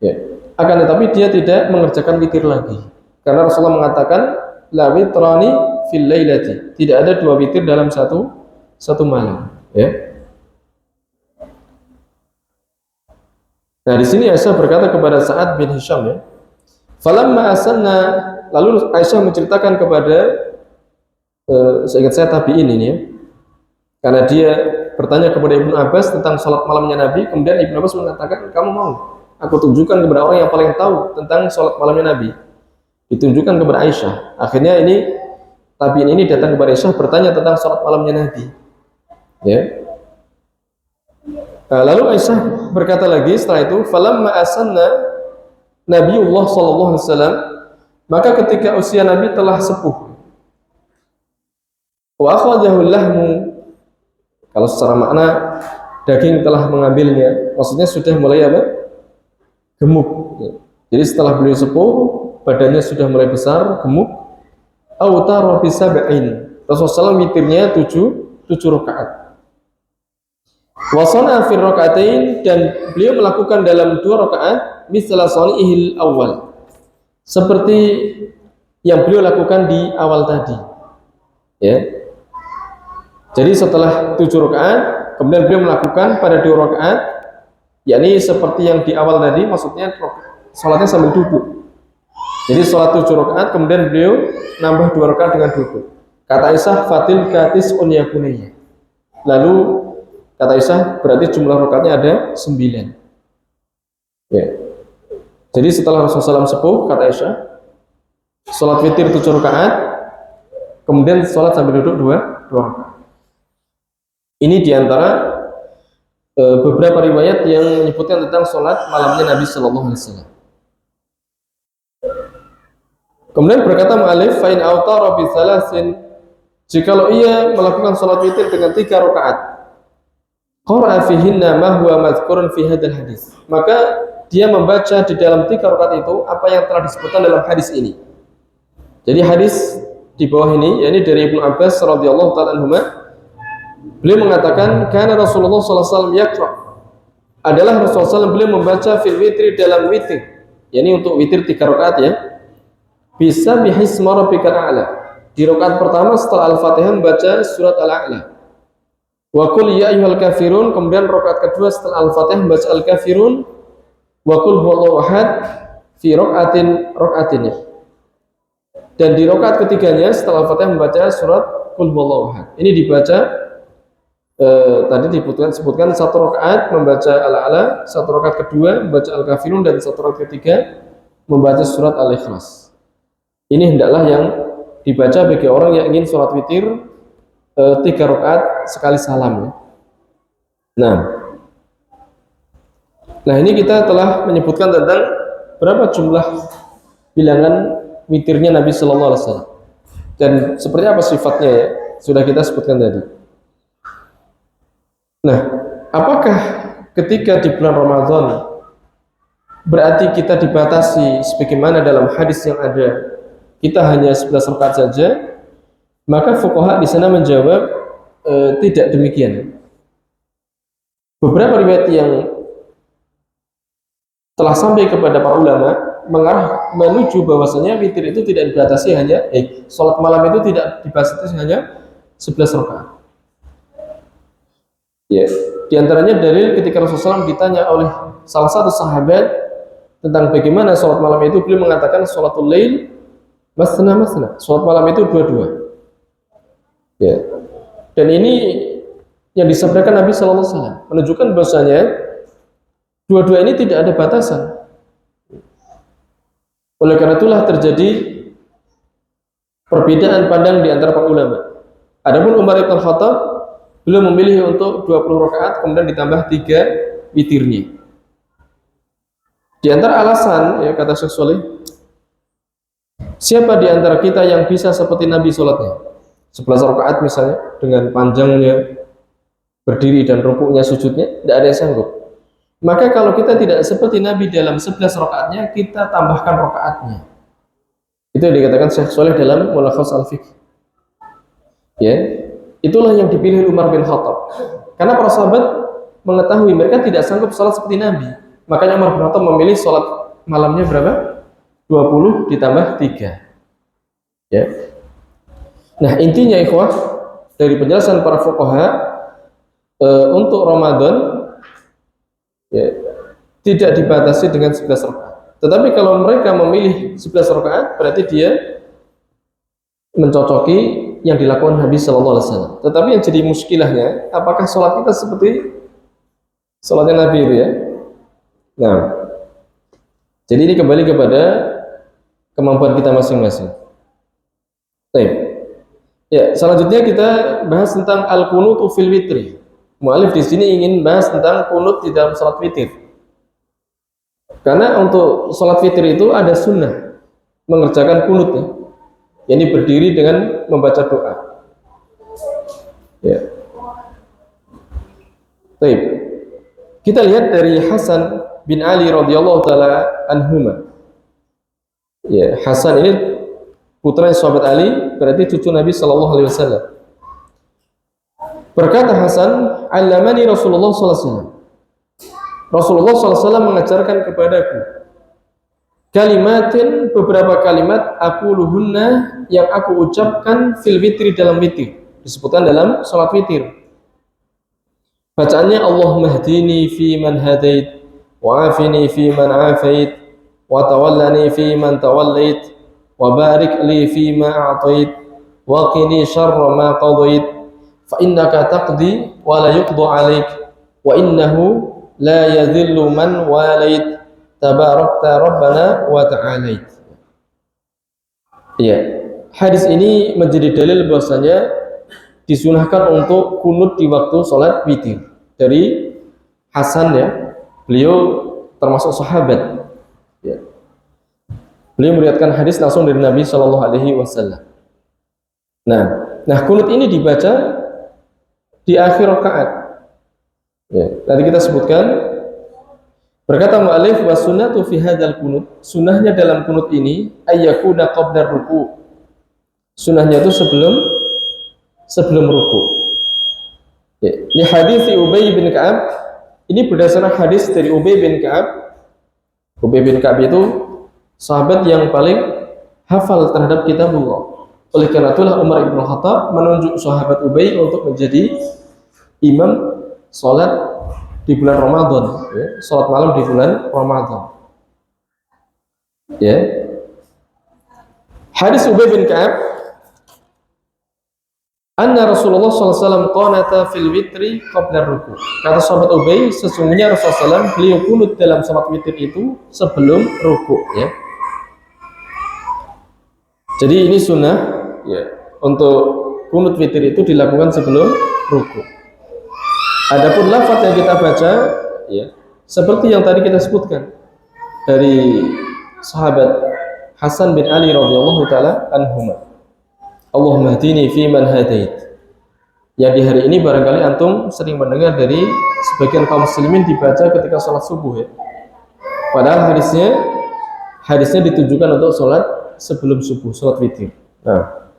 Ya. Akan tetapi dia tidak mengerjakan witir lagi, karena Rasulullah mengatakan, la witrani fil lailati, tidak ada 2 witir dalam satu malam. Ya. Nah, di sini Aisyah berkata kepada Sa'ad bin Hisham, ya, falamma asanna, lalu Aisyah menceritakan kepada seingat saya tabi'in ini, ya, karena dia bertanya kepada Ibnu Abbas tentang sholat malamnya Nabi, kemudian Ibnu Abbas mengatakan, kamu mau aku tunjukkan kepada orang yang paling tahu tentang sholat malamnya Nabi. Ditunjukkan kepada Aisyah. Akhirnya ini tabi'in ini datang kepada Aisyah bertanya tentang sholat malamnya Nabi. Ya. Lalu Aisyah berkata lagi setelah itu, falamma asanna Nabiullah sallallahu alaihi wasallam, maka ketika usia Nabi telah sepuh, wa akhadahu lahmu, kalau secara makna daging telah mengambilnya, maksudnya sudah mulai apa? Gemuk. Jadi setelah beliau sepuh, badannya sudah mulai besar, gemuk. Autara bi sab'in. Rasulullah SAW witirnya 7 rakaat. Wasana fi rakaatain, dan beliau melakukan dalam 2 rakaat misla sani'ihil awal, seperti yang beliau lakukan di awal tadi. Ya. Jadi setelah 7 rakaat, kemudian beliau melakukan pada 2 rakaat, yakni seperti yang di awal tadi, maksudnya salatnya sambil duduk. Jadi salat 7 rakaat, kemudian beliau nambah 2 rakaat dengan duduk. Kata Aisyah, fatil katis unyakuniyah. Lalu kata Aisyah, berarti jumlah rakaatnya ada 9. Ya. Jadi setelah Rasulullah SAW sepuh, kata Aisyah, salat witir 7 rakaat, kemudian salat sambil duduk 2 rakaat. Ini diantara beberapa riwayat yang menyebutkan tentang salat malamnya Nabi Sallallahu Alaihi Wasallam. Kemudian berkata mu'alif, fa'in autara bi thalathin, jikalau ia melakukan salat witir dengan 3 rakaat, qara'a fihinna ma huwa madhkurun fi hadzal hadis, maka dia membaca di dalam 3 rakaat itu apa yang telah disebutkan dalam hadis ini. Jadi hadis di bawah ini, yakni dari Ibnu Abbas radhiyallahu taala anhuma, beliau mengatakan kana Rasulullah sallallahu alaihi wasallam yaqra, adalah Rasulullah SAW beliau membaca fil witri, dalam witir, yakni untuk witir 3 rakaat, ya, bisa bihisma rabbikal a'la, di rakaat pertama setelah Al-Fatihah membaca surat Al-A'la. Wa qul ya ayyuhal kafirun, kemudian rakaat kedua setelah Al-Fatihah membaca Al-Kafirun. Wa qul huwallahu ahad fi rakaatin. Dan di rakaat ketiganya setelah Al-Fatihah membaca surat qul huwallahu ahad. Ini dibaca tadi disebutkan 1 rakaat membaca Al-A'la, 1 rakaat kedua membaca Al-Kafirun, dan 1 rakaat ketiga membaca surat Al-Ikhlas. Ini hendaklah yang dibaca bagi orang yang ingin sholat witir 3 rakaat sekali salam, ya. Nah ini kita telah menyebutkan tentang berapa jumlah bilangan witirnya Nabi Sallallahu Alaihi Wasallam dan seperti apa sifatnya, ya, sudah kita sebutkan tadi. Nah, apakah ketika di bulan Ramadan berarti kita dibatasi sebagaimana dalam hadis yang ada, kita hanya 11 rakaat saja? Maka fuqaha di sana menjawab tidak demikian. Beberapa riwayat yang telah sampai kepada para ulama mengarah menuju bahwasanya witir itu tidak dibatasi hanya salat malam itu tidak dibatasi hanya 11 rakaat. Ya, di antaranya dalil ketika Rasulullah SAW ditanya oleh salah satu sahabat tentang bagaimana salat malam itu, beliau mengatakan salatul lail masna masna. Salat malam itu dua-dua. Ya. Dan ini yang disabdakan Nabi sallallahu alaihi wasallam menunjukkan bahwasanya dua-dua ini tidak ada batasan. Oleh karena itulah terjadi perbedaan pandang di antara para ulama. Adapun Umar bin Khattab beliau memilih untuk 20 rakaat kemudian ditambah 3 witirnya. Di antara alasan, ya kata Syekh Shalih, siapa di antara kita yang bisa seperti Nabi sholatnya 11 rakaat misalnya dengan panjangnya berdiri dan rukuknya sujudnya, tidak ada yang sanggup. Maka kalau kita tidak seperti Nabi dalam 11 rakaatnya, kita tambahkan rakaatnya. Itu yang dikatakan Syekh Shalih dalam Mulakhas Al-Fiqh. Ya, itulah yang dipilih Umar bin Khattab. Karena para sahabat mengetahui mereka tidak sanggup sholat seperti Nabi. Makanya Umar bin Khattab memilih sholat malamnya berapa? 20 ditambah 3. Ya. Nah, intinya ikhwah dari penjelasan para fuqaha untuk Ramadan ya, tidak dibatasi dengan 11 rakaat. Tetapi kalau mereka memilih 11 rakaat, berarti dia mencocoki yang dilakukan Nabi Sallallahu Alaihi Wasallam. Tetapi yang jadi muskilahnya, apakah sholat kita seperti sholatnya Nabi itu ya? Nah, jadi ini kembali kepada kemampuan kita masing-masing. Baik. Ya, selanjutnya kita bahas tentang al-qunutu fil witri. Mu'alif di sini ingin bahas tentang kunut di dalam salat witir. Karena untuk salat witir itu ada sunnah mengerjakan kunut ya. Ini berdiri dengan membaca doa. Ya. Baik. Kita lihat dari Hasan bin Ali radhiyallahu taala anhuma. Ya, Hasan ini putra sahabat Ali, berarti cucu Nabi sallallahu alaihi wasallam. Berkata Hasan, "Allamani Rasulullah sallallahu alaihi wasallam." Rasulullah sallallahu alaihi wasallam mengajarkan kepadaku kalimatin, beberapa kalimat aquluhunna yang aku ucapkan fil witri, dalam witir. Disebutkan dalam salat witir. Bacaannya Allahumma hdini fi man hadait wa afini fi man afait wa tawallani fi man tawallait wa barik li fi ma a'tait wa qini syarra ma qadait fa innaka taqdi wa la yuqda 'alaik wa innahu la yadhillu man walait tabarakta rabbana wa ta'alait. Ya, hadis ini menjadi dalil bahwasanya disunahkan untuk kunut di waktu sholat witir. Dari Hasan ya, beliau termasuk sahabat ya. Beliau meriwayatkan hadis langsung dari Nabi Shallallahu Alaihi Wasallam. Nah kunut ini dibaca di akhir rakaat ya. Nanti kita sebutkan. Berkata mu'alif wa sunnatu fi hadzal kunut, sunnahnya dalam kunut ini ayyakuna qabla ruku. Sunnahnya itu sebelum ruku. Ya, ini hadis Ubay bin Ka'ab, ini berdasarkan hadis dari Ubay bin Ka'ab. Ubay bin Ka'ab itu sahabat yang paling hafal terhadap kitabullah. Oleh karena itulah Umar bin Khattab menunjuk sahabat Ubay untuk menjadi imam salat di bulan Ramadan, ya, salat malam di bulan Ramadan. Ya. Hadis Ubay bin Ka'ab, anna Rasulullah SAW qanata fil witri qabla ruku. Kata sahabat Ubay, sesungguhnya Rasulullah SAW beliau kunut dalam salat witir itu sebelum ruku ya. Jadi ini sunnah ya, untuk kunut witir itu dilakukan sebelum ruku. Adapun lafaz yang kita baca ya, seperti yang tadi kita sebutkan dari sahabat Hasan bin Ali radhiyallahu taala anhuma. Allahumma hdini fi man hadait. Yang di hari ini barangkali antum sering mendengar dari sebagian kaum muslimin dibaca ketika sholat subuh ya. Padahal hadisnya ditujukan untuk sholat sebelum subuh, sholat witir. Nah,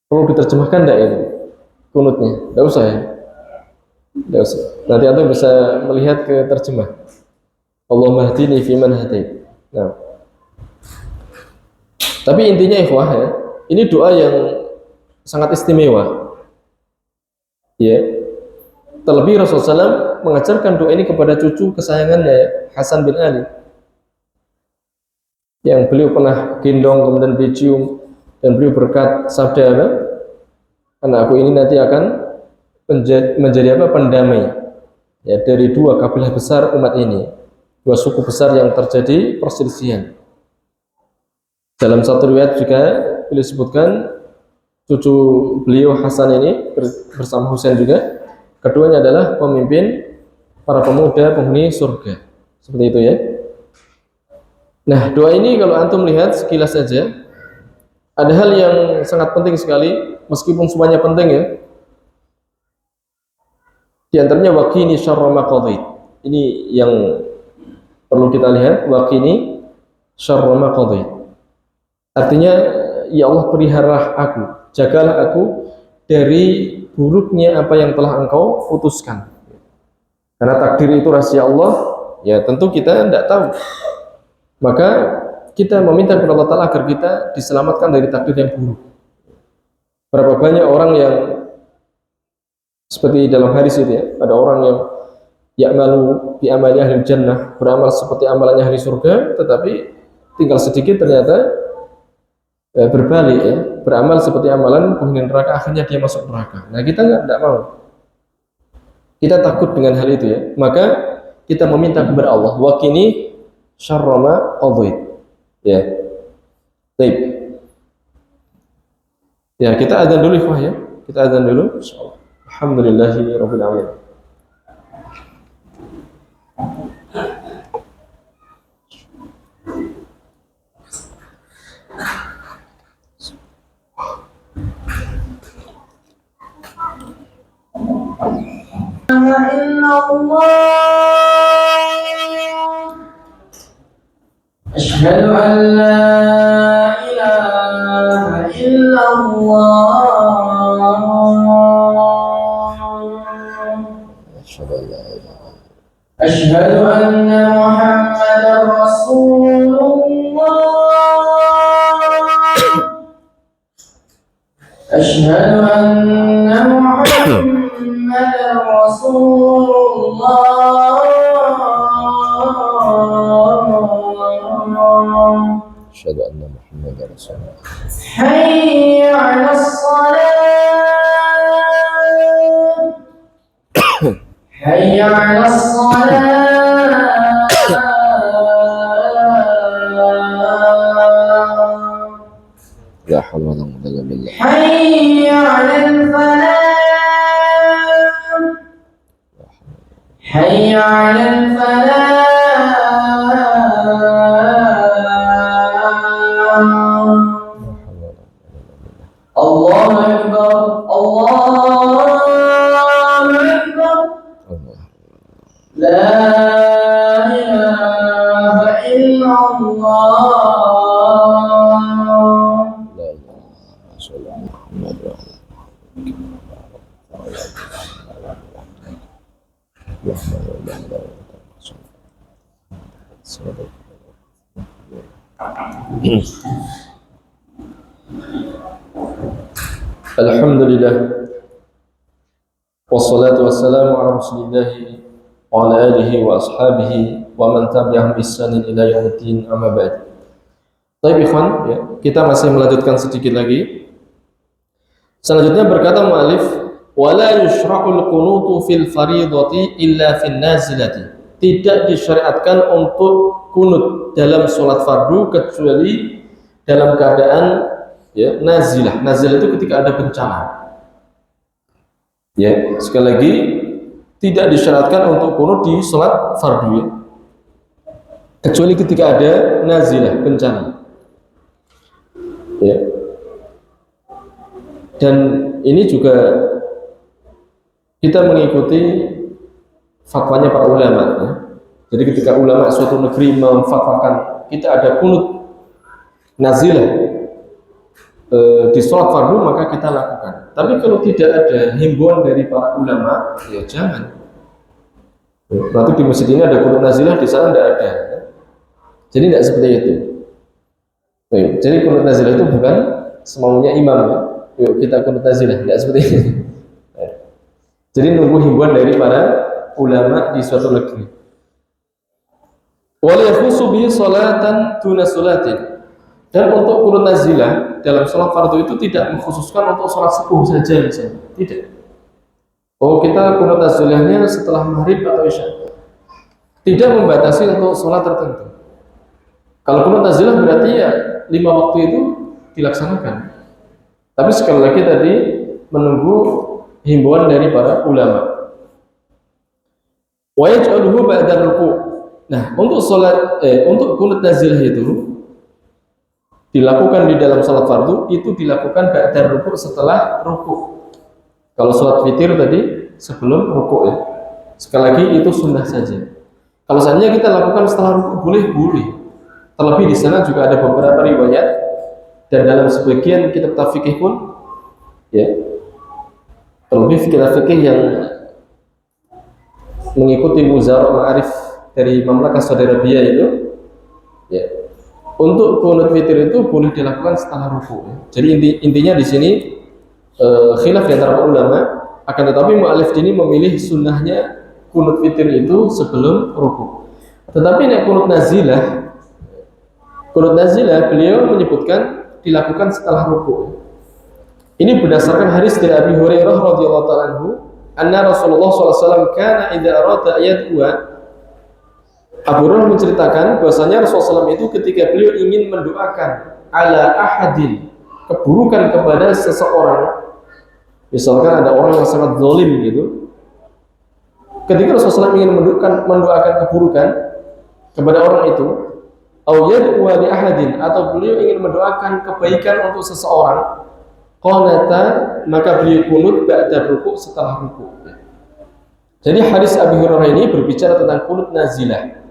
perlu diterjemahkan enggak ini kunutnya? Enggak usah ya. Enggak usah. Nanti antum bisa melihat ke terjemah. Allahumma hdini fi man hadait. Nah, Tapi intinya ikhwah ya, ini doa yang sangat istimewa. Ya. Terlebih Rasulullah SAW mengajarkan doa ini kepada cucu kesayangannya Hasan bin Ali, yang beliau pernah gendong kemudian dicium, dan beliau berkat sabda apa? Karena aku ini nanti akan menjadi apa? Pendamai ya dari dua kabilah besar umat ini, dua suku besar yang terjadi perselisihan. Dalam satu riwayat juga beliau sebutkan cucu beliau Hasan ini bersama Husain juga, keduanya adalah pemimpin para pemuda penghuni surga. Seperti itu ya. Nah, doa ini kalau antum lihat sekilas saja, ada hal yang sangat penting sekali, meskipun semuanya penting ya. Di antaranya waqini syarra ma qadait. Ini yang perlu kita lihat, waqini syarra ma qadait. Artinya, ya Allah peliharalah aku, jagalah aku dari buruknya apa yang telah engkau putuskan. Karena takdir itu rahasia Allah, ya tentu kita tidak tahu. Maka kita meminta kepada Allah Ta'ala agar kita diselamatkan dari takdir yang buruk. Berapa banyak orang yang seperti dalam hadis itu ya, ada orang yang ya'malu bi amali ahli jannah, beramal seperti amalannya ahli surga, tetapi tinggal sedikit ternyata berbalik ya, beramal seperti amalan penghuni neraka, akhirnya dia masuk neraka. Nah, kita tidak mau. Kita takut dengan hal itu ya. Maka kita meminta kepada Allah, waqini syarra ma qadait. Ya. Baik. Ya, kita azan dulu ikhwah ya. Kita azan dulu insyaallah. Alhamdulillahirabbil alamin. Asyhadu an la ilaha illallah. Asyhadu anna Muhammadar Rasulullah. Asyhadu anna Muhammadar Rasulullah. Asyhadu anna Muhammadar Rasulullah. Hayya 'alas salat. Hayya 'alas salat. La haula wa la quwwata illa billah. Hayya 'alal falah. Hayya 'alal falah. Allahu Akbar, Allahu Akbar. La ilaha illallah. La ilaha illallah. Alhamdulillah, wassalatu wassalamu ala rasulillahi wa ala alihi wa ashabihi wa man tabi'ahum ihsanin ila yaumiddin, amma ba'd. Baik ikhwan, ya, kita masih melanjutkan sedikit lagi. Selanjutnya berkata mu'alif, wala yushra'ul qunutu fil faridati illa fin nazilati. Tidak disyariatkan untuk kunut dalam sholat fardu kecuali dalam keadaan ya nazilah. Nazilah itu ketika ada bencana. Ya, sekali lagi tidak disyaratkan untuk kunut di sholat fardu ya, kecuali ketika ada nazilah, bencana. Ya. Dan ini juga kita mengikuti fatwanya para ulama ya. Jadi ketika ulama suatu negeri memfatwakan kita ada kunut nazilah di sholat fardu, maka kita lakukan. Tapi kalau tidak ada himbauan dari para ulama, ya jangan. Berarti di masjid ini ada kunut nazilah, di sana tidak ada. Jadi tidak seperti itu. Baik, jadi kunut nazilah itu bukan semaunya imam ya. Yuk kita kunut nazilah, tidak seperti ini. Jadi nunggu himbauan dari para ulama di suatu negeri. Wal yafusu bihi salatan duna salatin. Dan untuk kunut nazilah dalam sholat fardu itu tidak mengkhususkan untuk sholat subuh saja misalnya. Tidak. Oh kita kunut nazilahnya setelah maghrib atau isya. Tidak membatasi untuk sholat tertentu. Kalau kunut nazilah berarti ya 5 waktu itu dilaksanakan. Tapi sekali lagi tadi menunggu himbauan dari para ulama. Wa yaj'aluhu ba'da ruku'. Nah, untuk untuk kunut nazilah itu dilakukan di dalam salat fardu itu dilakukan ba'da ruku' setelah ruku'. Kalau salat witir tadi sebelum ruku' ya. Sekali lagi itu sunnah saja. Kalau seandainya kita lakukan setelah ruku' boleh. Terlebih di sana juga ada beberapa riwayat dan dalam sebagian kitab fikih pun ya. Terlebih kitab fikih yang mengikuti Muzarah Ma'arif dari Mamlakah Saudi Arabia itu ya. Untuk kunut witir itu boleh dilakukan setelah ruku. Ya. Jadi intinya di sini khilaf di antara ulama, akan tetapi mu'alif ini memilih sunnahnya kunut witir itu sebelum ruku. Tetapi nek kunut nazilah beliau menyebutkan dilakukan setelah ruku. Ini berdasarkan hadis dari Abi Hurairah radhiyallahu ta'ala anhu, anna Rasulullah SAW kana idza arada ayatwa. Abu Hurairah menceritakan bahwasanya Rasulullah SAW itu ketika beliau ingin mendoakan ala ahadin keburukan kepada seseorang, misalkan ada orang yang sangat zalim gitu, ketika Rasulullah SAW ingin mendoakan keburukan kepada orang itu, au yad'u li ahadin, atau beliau ingin mendoakan kebaikan untuk seseorang, qanata, maka beliau kunut ba'da ruku', setelah ruku'. Jadi hadis Abi Hurairah ini berbicara tentang kunut nazilah.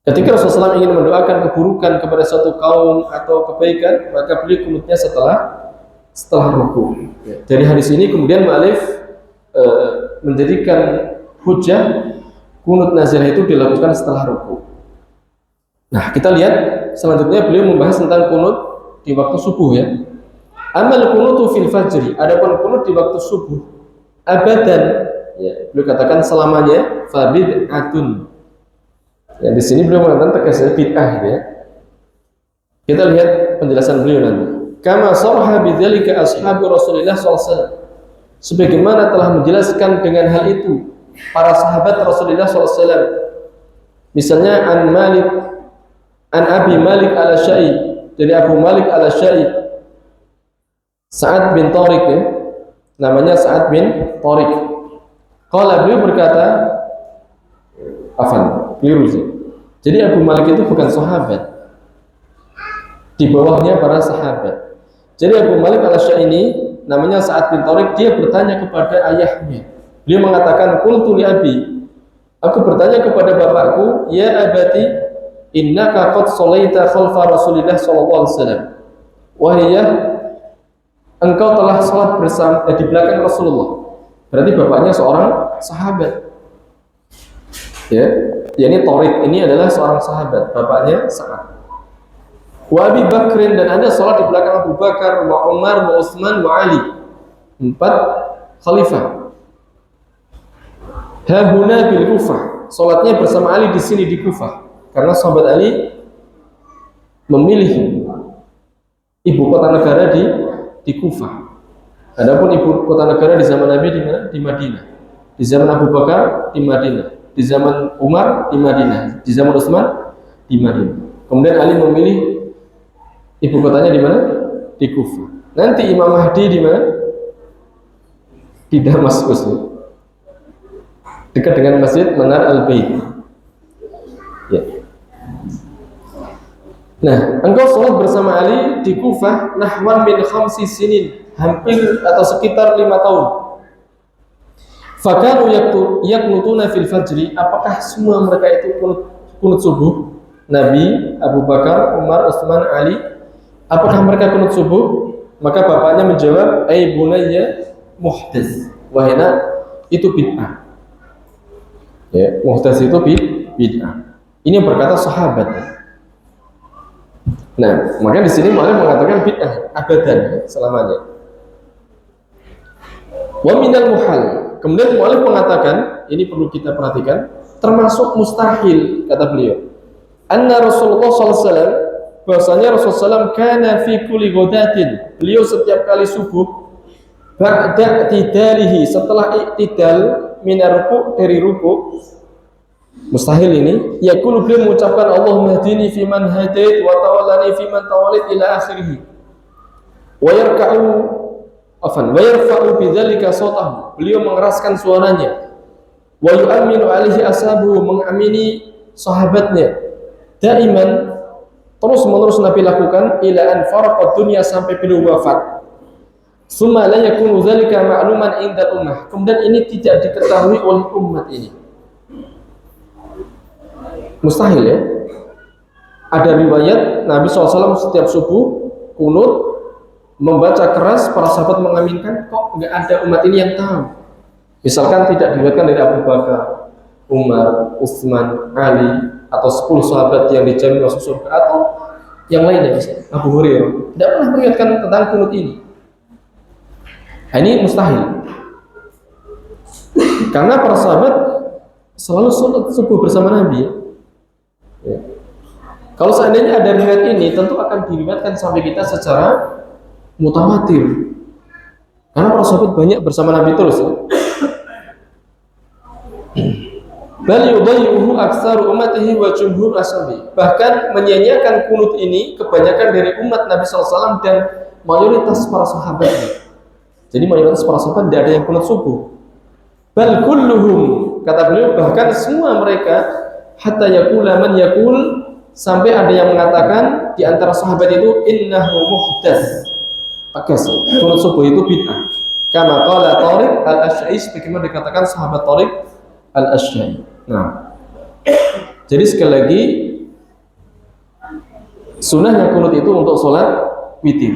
Ketika Rasulullah SAW ingin mendoakan keburukan kepada suatu kaum atau kebaikan, maka beliau kunutnya setelah ruku'. Dari hadis ini kemudian mu'alif menjadikan hujjah kunut nazilah itu dilakukan setelah ruku'. Nah, kita lihat selanjutnya beliau membahas tentang kunut di waktu subuh ya. Amal kunutu fil fajri, adapun kunut di waktu subuh abadan ya, beliau katakan selamanya fabid'atun. Ya, di sini beliau mengatakan tegasnya bid'ah ya. Kita lihat penjelasan beliau nanti. Kama sarha bidzalika ashabu Rasulillah SAW. Sebagaimana telah menjelaskan dengan hal itu para sahabat Rasulullah SAW. Misalnya an Abi Malik al-Syai, dari Abu Malik al-Syai, Sa'ad bin Tariq ya. Namanya Sa'ad bin Tariq. Qala, beliau berkata, keliru sih. Jadi Abu Malik itu bukan sahabat. Di bawahnya para sahabat. Jadi Abu Malik al-Syai ini namanya Sa'ad bin Tariq, dia bertanya kepada ayahnya. Beliau mengatakan, qultu li abi, aku bertanya kepada bapakku, ya abati, innaka qad shalaita khalfa Rasulillah sallallahu alaihi wasallam. Wahai ya, engkau telah salat bersama di belakang Rasulullah. Berarti bapaknya seorang sahabat. Ya, yakni Tariq ini adalah seorang sahabat, bapaknya Sa'ad. Wa Abi Bakrin, dan ada salat di belakang Abu Bakar, wa Umar, wa Utsman, wa Ali. 4 khalifah. Ha huna bil Kufah. Salatnya bersama Ali di sini di Kufah. Karena sahabat Ali memilih ibu kota negara di Kufah. Adapun ibu kota negara di zaman Nabi di mana? Di Madinah. Di zaman Abu Bakar di Madinah. Di zaman Umar di Madinah. Di zaman Utsman di Madinah. Kemudian Ali memilih ibu kotanya di mana? Di Kufah. Nanti Imam Mahdi di mana? Di Damaskus. Dekat dengan Masjid Manar Al-Bait. Ya. Nah, engkau sholat bersama Ali di Kufah nahwan min 5 sinin, hampir atau sekitar 5 tahun. Fakanu yaknutuna fil fajri, apakah semua mereka itu kunut subuh? Nabi, Abu Bakar, Umar, Utsman, Ali, apakah mereka kunut subuh? Maka bapaknya menjawab, ai bunayya muhdats. Wahai nak, itu bid'ah. Ya, muhdats itu bid'ah. Ini yang berkata sahabat. Nah, maka di sini malah mengatakan bid'ah abadan selamanya. Wa minal muhal. Kemudian mu'alif mengatakan, ini perlu kita perhatikan, termasuk mustahil kata beliau. Anna Rasulullah SAW, bahwasanya Rasulullah SAW kana fi kulli ghadatin, beliau setiap kali subuh ba'da tidalihi, setelah iktidal minar ruku', dari ruku', mustahil ini, yaqulu, beliau mengucapkan Allahumma hdini fi man hadait wa tawallani fi man tawallait ila akhirih. Wa yarka'u wa yarfa'u bidzalika sawtahu, beliau mengeraskan suaranya. Wa yu'minu alaihi ashabuhu, mengamini sahabatnya. Daiman, terus menerus Nabi lakukan ila an faraqad dunya, sampai beliau wafat. Summa la yakunu dzalika ma'luman inda ummah, kemudian ini tidak diketahui oleh umat ini. Mustahil ya. Ada riwayat Nabi SAW setiap subuh kunut membaca keras, para sahabat mengaminkan, kok nggak ada umat ini yang tahu. Misalkan tidak diriwayatkan dari Abu Bakar, Umar, Utsman, Ali, atau 10 sahabat yang dijamin masuk surga, atau yang lainnya, misalnya Abu Hurairah, tidak pernah meriwayatkan tentang kunut ini. Nah, ini mustahil. Karena para sahabat selalu sholat subuh bersama Nabi. Ya. Kalau seandainya ada riwayat ini, tentu akan diriwayatkan sampai kita secara mutawatir. Karena para sahabat banyak bersama Nabi terus. Ya. Bal yudayyi'uhu aktsaru ummatihi wa jumhur ashabi. Bahkan menyanyiakan kunut ini kebanyakan dari umat Nabi SAW dan mayoritas para sahabatnya. Jadi mayoritas para sahabat tidak ada yang kunut subuh. Bal kulluhum, kata beliau, bahkan semua mereka, hatta yaqula man yaqul, sampai ada yang mengatakan di antara sahabat itu innahu muhdats. Tegas, kunut subuh itu bid'ah. Kama qala Tariq al-Asy'ari, bagaimana dikatakan sahabat Tariq al-Asy'ari. Nah, jadi sekali lagi sunnahnya kunut itu untuk sholat witir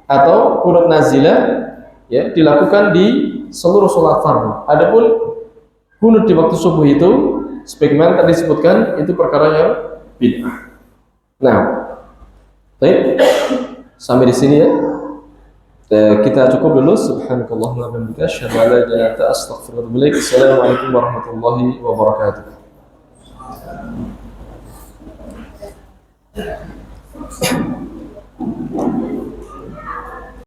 atau kunut nazilah, ya, dilakukan di seluruh sholat fardu. Adapun kunut di waktu subuh itu, sebagaimana tadi disebutkan, itu perkara yang bid'ah. Nah, baik, sampai di sini ya. Kita cukup dulu. Subhanakallahumma wa bihamdika, asyhadu an la ilaha illa anta, astaghfiruka wa atubu ilaik. Assalamualaikum warahmatullahi wabarakatuh.